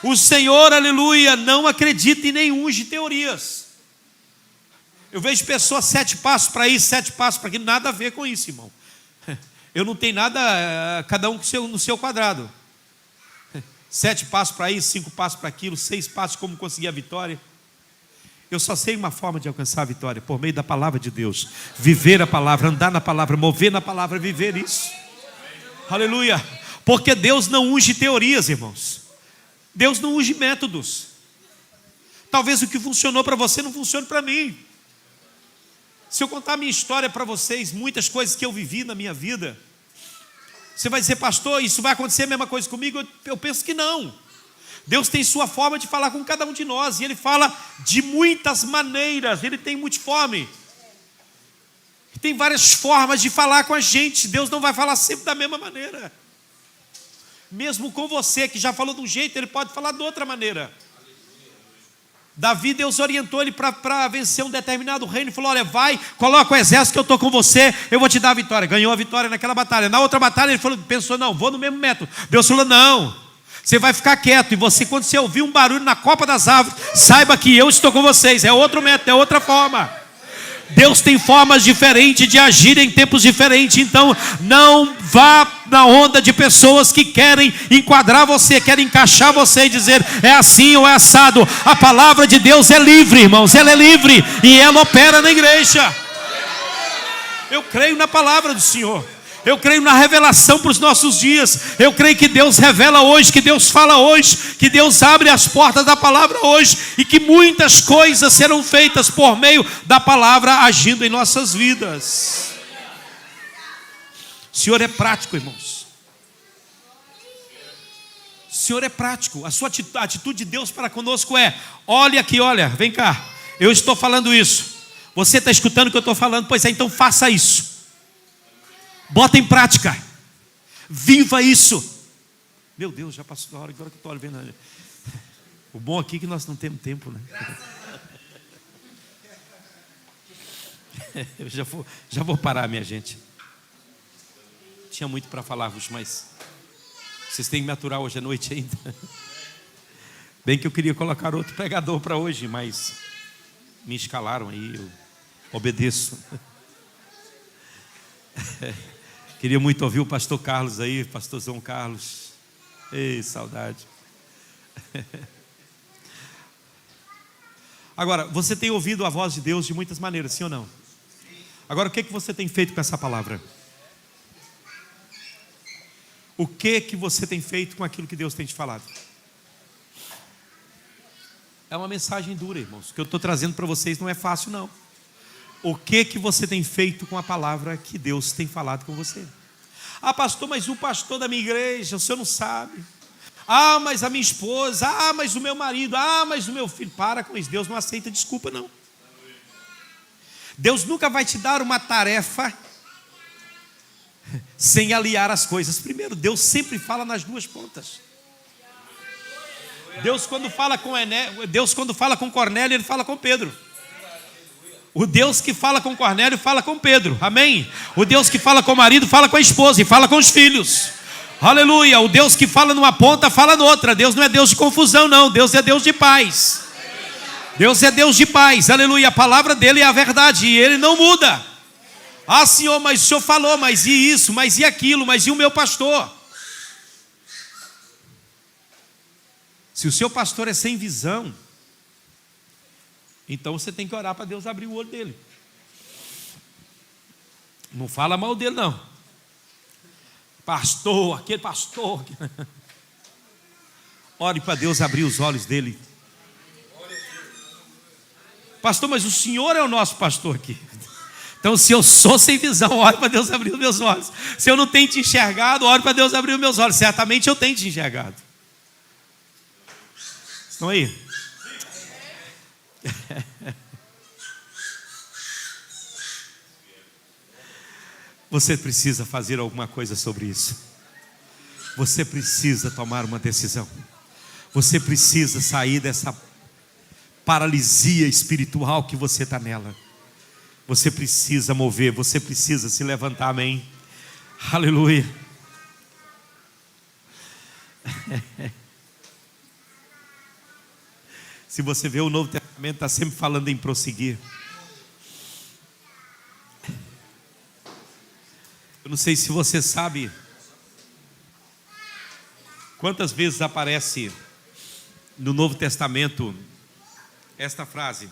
Speaker 1: O Senhor, aleluia, não acredita em nem unge teorias. Eu vejo pessoas 7 passos para isso, 7 passos para aquilo, nada a ver com isso, irmão. Eu não tenho nada, cada um no seu quadrado. 7 passos para isso, 5 passos para aquilo, 6 passos como conseguir a vitória. Eu só sei uma forma de alcançar a vitória, por meio da palavra de Deus. Viver a palavra, andar na palavra, mover na palavra, viver isso. Aleluia. Porque Deus não unge teorias, irmãos. Deus não unge métodos. Talvez o que funcionou para você não funcione para mim. Se eu contar a minha história para vocês, muitas coisas que eu vivi na minha vida, você vai dizer, pastor, isso vai acontecer a mesma coisa comigo? Eu penso que não. Deus tem sua forma de falar com cada um de nós, e Ele fala de muitas maneiras. Ele tem multiforme. Tem várias formas de falar com a gente. Deus não vai falar sempre da mesma maneira. Mesmo com você que já falou de um jeito, Ele pode falar de outra maneira. Davi, Deus orientou ele para vencer um determinado reino. Ele falou, olha, vai, coloca o exército que eu estou com você, eu vou te dar a vitória. Ganhou a vitória naquela batalha. Na outra batalha ele pensou, não, vou no mesmo método. Deus falou, não, você vai ficar quieto. E você, quando você ouvir um barulho na copa das árvores, saiba que eu estou com vocês. É outro método, é outra forma. Deus tem formas diferentes de agir em tempos diferentes. Então não vá na onda de pessoas que querem enquadrar você, querem encaixar você e dizer é assim ou é assado. A palavra de Deus é livre, irmãos. Ela é livre e ela opera na igreja. Eu creio na palavra do Senhor. Eu creio na revelação para os nossos dias. Eu creio que Deus revela hoje, que Deus fala hoje, que Deus abre as portas da palavra hoje, e que muitas coisas serão feitas por meio da palavra agindo em nossas vidas. O Senhor é prático, irmãos. O Senhor é prático. A sua atitude de Deus para conosco é: olha aqui, olha, vem cá, eu estou falando isso. Você está escutando o que eu estou falando? Pois é, então faça isso. Bota em prática. Viva isso. Meu Deus, já passou a hora, agora que eu estou vendo. O bom aqui é que nós não temos tempo, né? Eu já vou parar, minha gente. Tinha muito para falar-vos, mas vocês têm que me aturar hoje à noite ainda. Bem que eu queria colocar outro pregador para hoje, mas me escalaram aí, eu obedeço. Queria muito ouvir o pastor Carlos aí, pastorzão Carlos. Ei, saudade. Agora, você tem ouvido a voz de Deus de muitas maneiras, sim ou não? Agora, o que você tem feito com essa palavra? O que você tem feito com aquilo que Deus tem te falado? É uma mensagem dura, irmãos. O que eu estou trazendo para vocês não é fácil, não. O que você tem feito com a palavra que Deus tem falado com você? Ah, pastor, mas o pastor da minha igreja, o senhor não sabe. Ah, mas a minha esposa. Ah, mas o meu marido. Ah, mas o meu filho. Para com isso, Deus não aceita desculpa, não. Deus nunca vai te dar uma tarefa sem aliar as coisas. Primeiro, Deus sempre fala nas duas pontas. Deus quando fala com Cornélio, Ele fala com Pedro. O Deus que fala com Cornélio fala com Pedro, amém? O Deus que fala com o marido fala com a esposa e fala com os filhos, aleluia. O Deus que fala numa ponta fala noutra. Deus não é Deus de confusão, não. Deus é Deus de paz. Deus é Deus de paz, aleluia. A palavra dele é a verdade e Ele não muda. Ah, Senhor, mas o Senhor falou, mas e isso, mas e aquilo, mas e o meu pastor? Se o seu pastor é sem visão, então você tem que orar para Deus abrir o olho dele. Não fala mal dele, não. Pastor, aquele pastor. Ore para Deus abrir os olhos dele. Pastor, mas o Senhor é o nosso pastor aqui. Então, se eu sou sem visão, ore para Deus abrir os meus olhos. Se eu não tenho te enxergado, ore para Deus abrir os meus olhos. Certamente eu tenho te enxergado. Estão aí? Você precisa fazer alguma coisa sobre isso. Você precisa tomar uma decisão. Você precisa sair dessa paralisia espiritual que você está nela. Você precisa mover, você precisa se levantar, amém? Aleluia. Se você vê, o Novo Testamento está sempre falando em prosseguir. Eu não sei se você sabe quantas vezes aparece no Novo Testamento esta frase.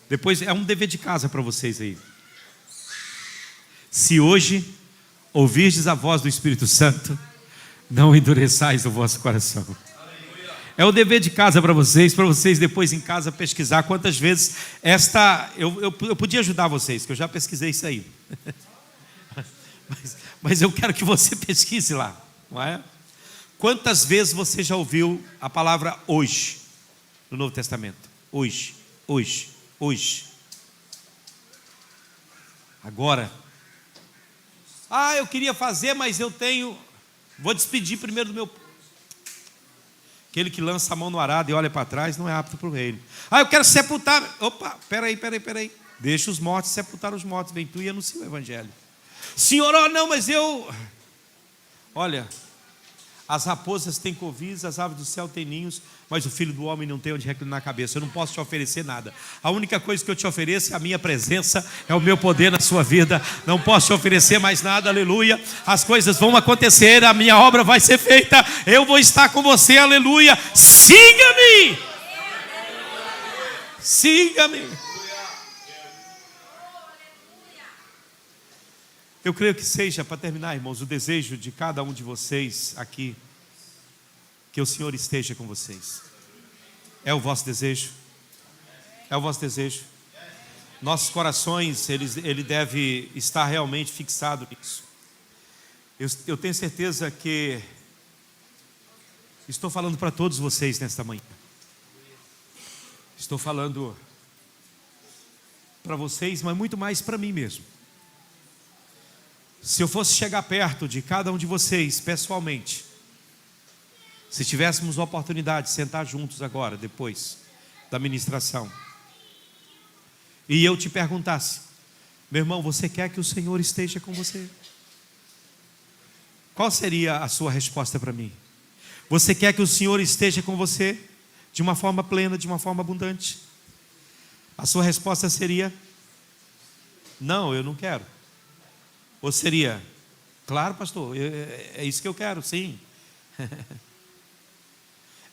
Speaker 1: Depois é um dever de casa para vocês aí. Se hoje ouvirdes a voz do Espírito Santo, não endureçais o vosso coração. É o dever de casa para vocês depois em casa pesquisar quantas vezes eu podia ajudar vocês, que eu já pesquisei isso aí. Mas eu quero que você pesquise lá, não é? Quantas vezes você já ouviu a palavra hoje no Novo Testamento? Hoje. Agora. Eu queria fazer, mas vou despedir primeiro do meu. Aquele que lança a mão no arado e olha para trás não é apto para o reino. Eu quero sepultar. Opa, peraí. Deixa os mortos sepultar os mortos. Vem tu e anuncia o evangelho. Senhor, não, mas eu. Olha, as raposas têm covis, as aves do céu têm ninhos, mas o filho do homem não tem onde reclinar a cabeça. Eu não posso te oferecer nada. A única coisa que eu te ofereço é a minha presença, é o meu poder na sua vida. Não posso te oferecer mais nada, aleluia. As coisas vão acontecer, a minha obra vai ser feita, eu vou estar com você, aleluia. Siga-me. Eu creio que seja, para terminar, irmãos, o desejo de cada um de vocês aqui, que o Senhor esteja com vocês. É o vosso desejo? É o vosso desejo? Nossos corações, ele deve estar realmente fixado nisso. Eu tenho certeza que estou falando para todos vocês nesta manhã. Estou falando para vocês, mas muito mais para mim mesmo. Se eu fosse chegar perto de cada um de vocês pessoalmente, se tivéssemos a oportunidade de sentar juntos agora, depois da ministração, e eu te perguntasse: meu irmão, você quer que o Senhor esteja com você? Qual seria a sua resposta para mim? Você quer que o Senhor esteja com você de uma forma plena, de uma forma abundante? A sua resposta seria: não, eu não quero. Ou seria: claro, pastor, é isso que eu quero, sim.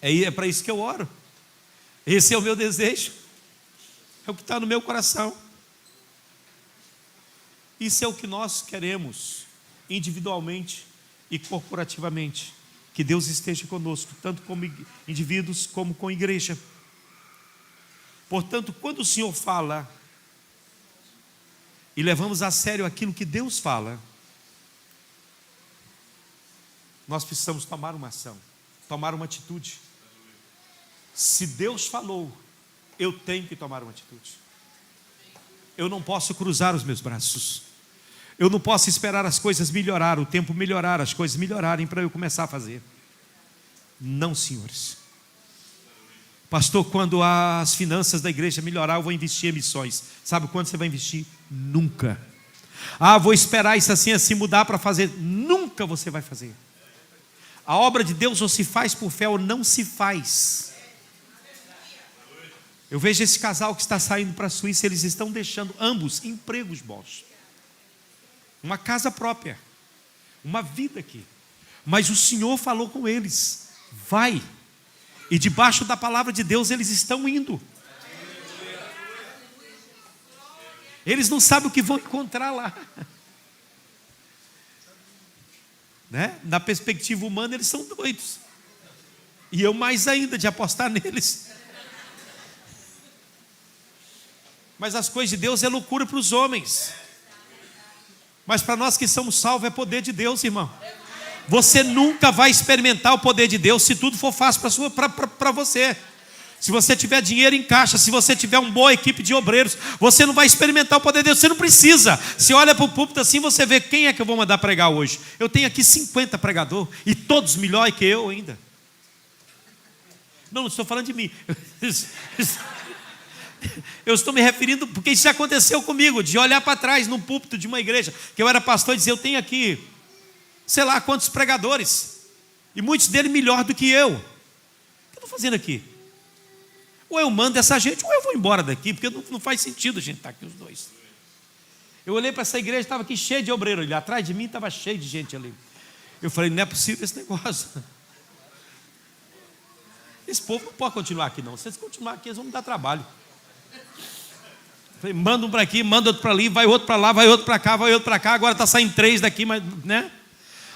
Speaker 1: É para isso que eu oro. Esse é o meu desejo. É o que está no meu coração. Isso é o que nós queremos, individualmente e corporativamente. Que Deus esteja conosco, tanto como indivíduos como com igreja. Portanto, quando o Senhor fala e levamos a sério aquilo que Deus fala, nós precisamos tomar uma ação, tomar uma atitude. Se Deus falou, eu tenho que tomar uma atitude. Eu não posso cruzar os meus braços. Eu não posso esperar as coisas melhorar, o tempo melhorar, as coisas melhorarem para eu começar a fazer. Não, senhores. Pastor, quando as finanças da igreja melhorar, eu vou investir em missões. Sabe quando você vai investir? Nunca. Vou esperar isso assim mudar para fazer. Nunca você vai fazer. A obra de Deus ou se faz por fé ou não se faz. Eu vejo esse casal que está saindo para a Suíça, eles estão deixando ambos empregos bons, uma casa própria, uma vida aqui. Mas o Senhor falou com eles: vai. E debaixo da palavra de Deus eles estão indo. Eles não sabem o que vão encontrar lá, né? Na perspectiva humana eles são doidos. E eu mais ainda de apostar neles. Mas as coisas de Deus é loucura para os homens. Mas para nós que somos salvos é poder de Deus, irmão. Você nunca vai experimentar o poder de Deus se tudo for fácil para você. Se você tiver dinheiro em caixa, se você tiver uma boa equipe de obreiros, você não vai experimentar o poder de Deus, você não precisa. Se olha para o púlpito assim, você vê quem é que eu vou mandar pregar hoje. Eu tenho aqui 50 pregadores, e todos melhores que eu ainda. Não estou falando de mim. Eu estou me referindo, porque isso já aconteceu comigo, de olhar para trás num púlpito de uma igreja, que eu era pastor e dizer, eu tenho aqui, sei lá quantos pregadores, e muitos deles melhor do que eu. O que eu estou fazendo aqui? Ou eu mando essa gente, ou eu vou embora daqui, porque não faz sentido a gente estar aqui os dois. Eu olhei para essa igreja, estava aqui cheio de obreiro ali, atrás de mim estava cheio de gente ali. Eu falei, não é possível esse negócio. Esse povo não pode continuar aqui não, se eles continuarem aqui, eles vão me dar trabalho. Eu falei, manda um para aqui, manda outro para ali, vai outro para lá, vai outro para cá, vai outro para cá, agora está saindo 3 daqui, mas, né?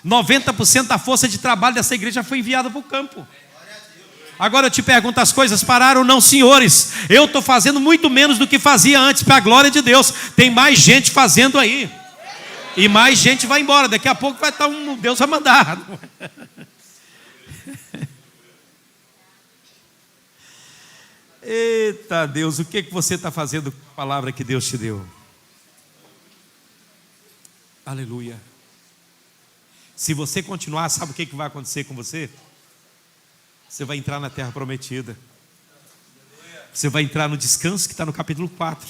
Speaker 1: 90% da força de trabalho dessa igreja foi enviada para o campo. Agora eu te pergunto, as coisas pararam? Não, senhores. Eu estou fazendo muito menos do que fazia antes, para a glória de Deus. Tem mais gente fazendo aí. E mais gente vai embora. Daqui a pouco vai estar Deus vai mandar. Eita Deus, o que você está fazendo com a palavra que Deus te deu? Aleluia. Se você continuar, sabe o que vai acontecer com você? Você vai entrar na terra prometida. Você vai entrar no descanso que está no capítulo 4.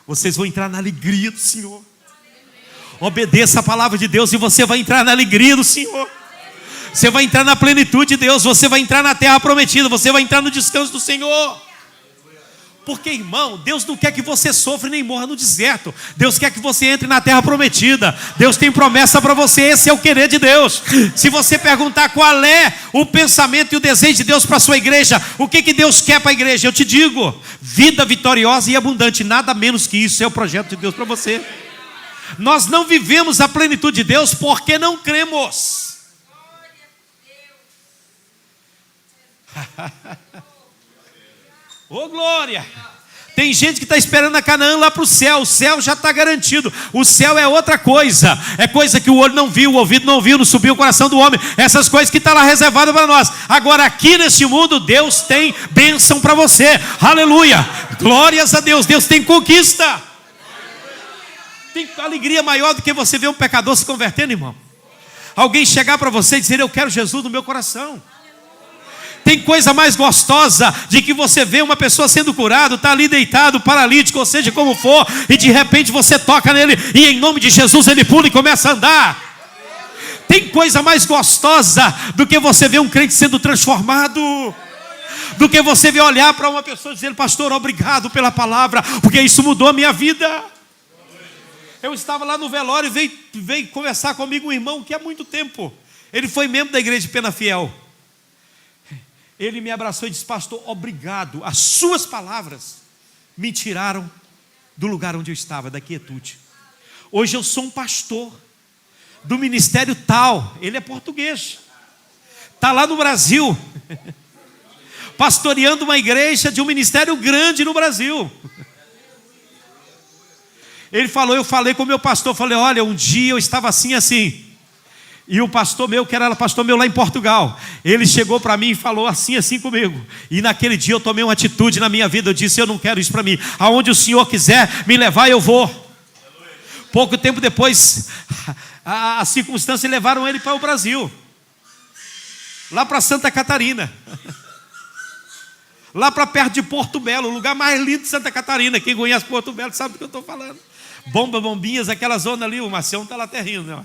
Speaker 1: Vocês vão entrar na alegria do Senhor. Obedeça a palavra de Deus e você vai entrar na alegria do Senhor. Você vai entrar na plenitude de Deus. Você vai entrar na terra prometida. Você vai entrar no descanso do Senhor. Porque, irmão, Deus não quer que você sofra nem morra no deserto. Deus quer que você entre na terra prometida. Deus tem promessa para você. Esse é o querer de Deus. Se você perguntar qual é o pensamento e o desejo de Deus para a sua igreja, o que Deus quer para a igreja, eu te digo, vida vitoriosa e abundante. Nada menos que isso é o projeto de Deus para você. Nós não vivemos a plenitude de Deus porque não cremos. Ô glória! Tem gente que está esperando a Canaã lá para o céu já está garantido. O céu é outra coisa, é coisa que o olho não viu, o ouvido não viu, não subiu o coração do homem, essas coisas que estão lá reservadas para nós. Agora aqui nesse mundo, Deus tem bênção para você, aleluia, glórias a Deus, Deus tem conquista. Tem alegria maior do que você ver um pecador se convertendo, irmão. Alguém chegar para você e dizer, eu quero Jesus no meu coração. Tem coisa mais gostosa de que você vê uma pessoa sendo curada, está ali deitado, paralítico, ou seja, como for, e de repente você toca nele e em nome de Jesus ele pula e começa a andar. Tem coisa mais gostosa do que você ver um crente sendo transformado, do que você ver olhar para uma pessoa e dizer, pastor, obrigado pela palavra, porque isso mudou a minha vida. Eu estava lá no velório e veio conversar comigo um irmão que há muito tempo, ele foi membro da igreja de Penafiel. Ele me abraçou e disse, pastor, obrigado, as suas palavras me tiraram do lugar onde eu estava, da quietude. Hoje eu sou um pastor do ministério tal, ele é português, está lá no Brasil, pastoreando uma igreja de um ministério grande no Brasil. Ele falou, eu falei com o meu pastor, falei, olha, um dia eu estava assim, e o pastor meu, que era pastor meu lá em Portugal, ele chegou para mim e falou assim comigo. E naquele dia eu tomei uma atitude na minha vida. Eu disse, eu não quero isso para mim. Aonde o Senhor quiser me levar, eu vou. Pouco tempo depois, as circunstâncias levaram ele para o Brasil. Lá para Santa Catarina. Lá para perto de Porto Belo, o lugar mais lindo de Santa Catarina. Quem conhece Porto Belo sabe do que eu estou falando. Bombinhas, aquela zona ali, o Marcião está lá até rindo, né?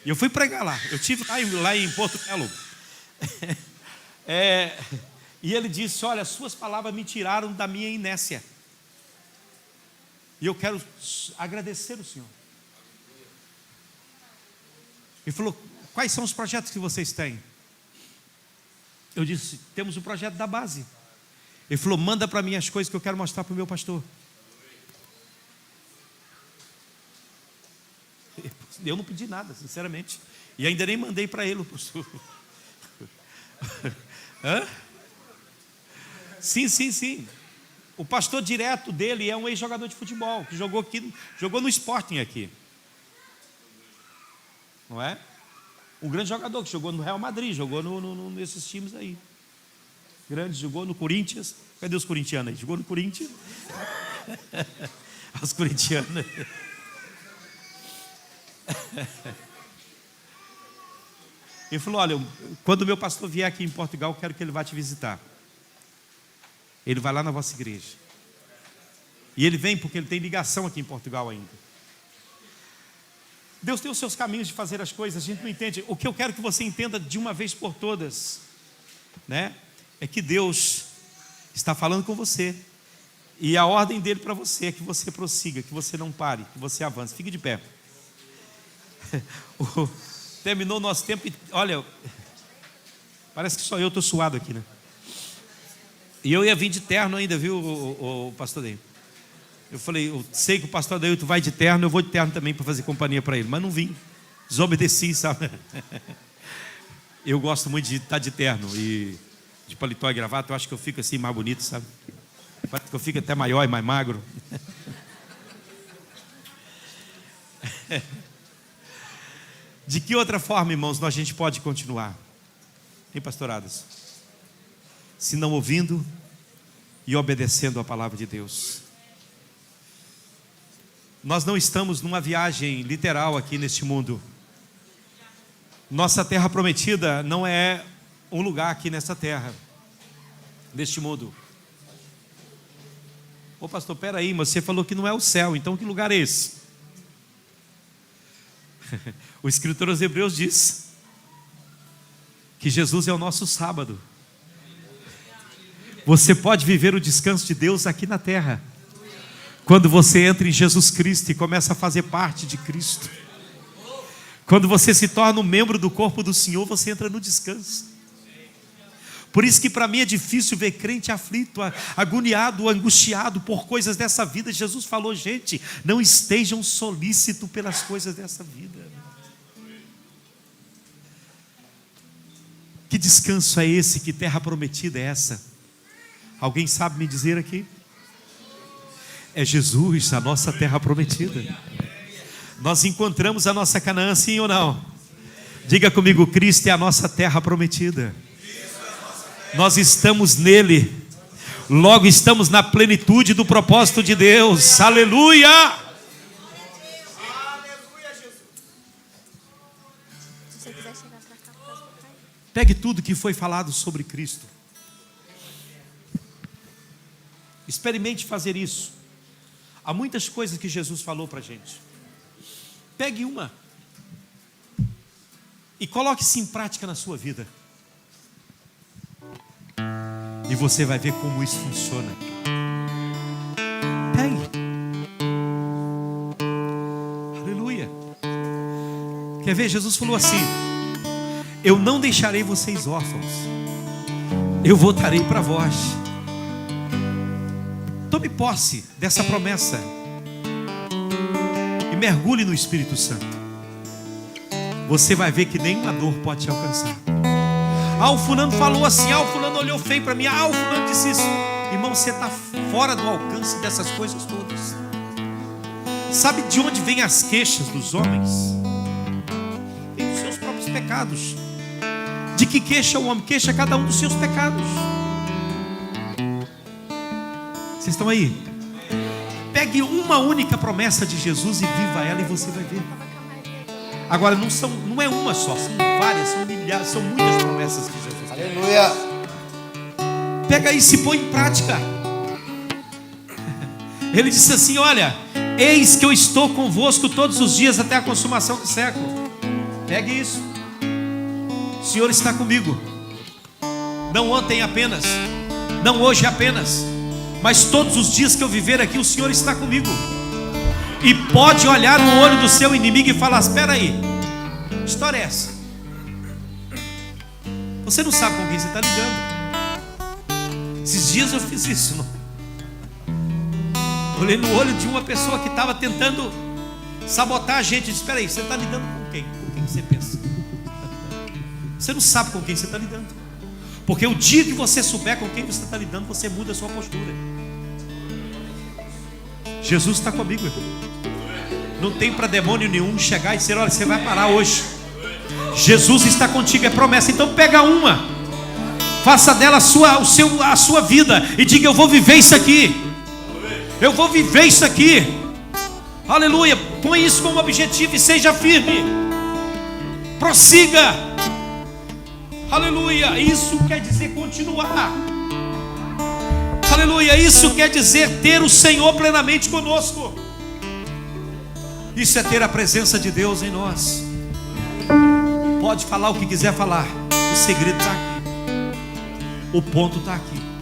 Speaker 1: E eu fui pregar lá. Eu estive lá em Porto Belo. E ele disse, olha, suas palavras me tiraram da minha inércia. E eu quero agradecer o Senhor. Ele falou, quais são os projetos que vocês têm? Eu disse, temos o projeto da base. Ele falou, manda para mim as coisas que eu quero mostrar para o meu pastor. Eu não pedi nada, sinceramente. E ainda nem mandei para ele o pastor. Hã? Sim. O pastor direto dele é um ex-jogador de futebol, que jogou no Sporting aqui. Não é? Um grande jogador que jogou no Real Madrid, jogou nesses times aí. Grande, jogou no Corinthians. Cadê os corintianos aí? Jogou no Corinthians. Os corintianos. Ele falou: olha, quando o meu pastor vier aqui em Portugal, eu quero que ele vá te visitar. Ele vai lá na vossa igreja. E ele vem porque ele tem ligação aqui em Portugal ainda. Deus tem os seus caminhos de fazer as coisas, a gente não entende. O que eu quero que você entenda de uma vez por todas, né, é que Deus está falando com você. E a ordem dele para você é que você prossiga, que você não pare, que você avance. Fique de pé. Terminou o nosso tempo e, olha, parece que só eu estou suado aqui, né? E eu ia vir de terno ainda, viu, o pastor Deio? Eu falei, eu sei que o pastor Deio vai de terno, eu vou de terno também para fazer companhia para ele. Mas não vim, desobedeci, sabe? Eu gosto muito de estar de terno e de paletó e gravata. Eu acho que eu fico assim mais bonito, sabe? Parece que eu fico até maior e mais magro. De que outra forma, irmãos, a gente pode continuar? Hein, pastoradas? Se não ouvindo e obedecendo a palavra de Deus. Nós não estamos numa viagem literal aqui neste mundo. Nossa terra prometida não é um lugar aqui nessa terra, neste mundo. Ô pastor, peraí, mas você falou que não é o céu, então que lugar é esse? O escritor aos Hebreus diz que Jesus é o nosso sábado. Você pode viver o descanso de Deus aqui na terra, quando você entra em Jesus Cristo e começa a fazer parte de Cristo. Quando você se torna um membro do corpo do Senhor, você entra no descanso. Por isso que para mim é difícil ver crente aflito, agoniado, angustiado por coisas dessa vida. Jesus falou, gente, não estejam solícitos pelas coisas dessa vida. Que descanso é esse? Que terra prometida é essa? Alguém sabe me dizer aqui? É Jesus, a nossa terra prometida. Nós encontramos a nossa Canaã, sim ou não? Diga comigo, Cristo é a nossa terra prometida. Nós estamos nele. Logo estamos na plenitude do propósito de Deus. Aleluia! Pegue tudo que foi falado sobre Cristo. Experimente fazer isso. Há muitas coisas que Jesus falou para a gente. Pegue uma e coloque-se em prática na sua vida. E você vai ver como isso funciona. Pegue. Aleluia. Quer ver? Jesus falou assim: eu não deixarei vocês órfãos, eu voltarei para vós. Tome posse dessa promessa e mergulhe no Espírito Santo. Você vai ver que nenhuma dor pode te alcançar. O fulano falou assim, o fulano olhou feio para mim, o fulano disse isso. Irmão, você está fora do alcance dessas coisas todas. Sabe de onde vêm as queixas dos homens? Vem dos seus próprios pecados. De que queixa o homem? Queixa cada um dos seus pecados. Vocês estão aí? Pegue uma única promessa de Jesus e viva ela e você vai ver. Agora não é uma só, são várias, são milhares, são muitas promessas que Jesus tem.
Speaker 2: Aleluia.
Speaker 1: Pega aí e se põe em prática. Ele disse assim, olha, eis que eu estou convosco todos os dias até a consumação do século. Pegue isso. O Senhor está comigo. Não ontem apenas, não hoje apenas, mas todos os dias que eu viver aqui, o Senhor está comigo. E pode olhar no olho do seu inimigo e falar, espera aí, que história é essa? Você não sabe com quem você está lidando. Esses dias eu fiz isso, não? Olhei no olho de uma pessoa que estava tentando sabotar a gente. Eu disse, espera aí, você está lidando com quem? Com quem você pensa? Você não sabe com quem você está lidando. Porque o dia que você souber com quem você está lidando, você muda a sua postura. Jesus está comigo, irmão. Não tem para demônio nenhum chegar e dizer, olha, você vai parar hoje. Jesus está contigo, é promessa. Então pega uma, faça dela a sua vida e diga: eu vou viver isso aqui. Eu vou viver isso aqui. Aleluia. Põe isso como objetivo e seja firme. Prossiga. Aleluia. Isso quer dizer continuar. Aleluia. Isso quer dizer ter o Senhor plenamente conosco. Isso é ter a presença de Deus em nós. Pode falar o que quiser falar. O segredo está aqui. O ponto está aqui.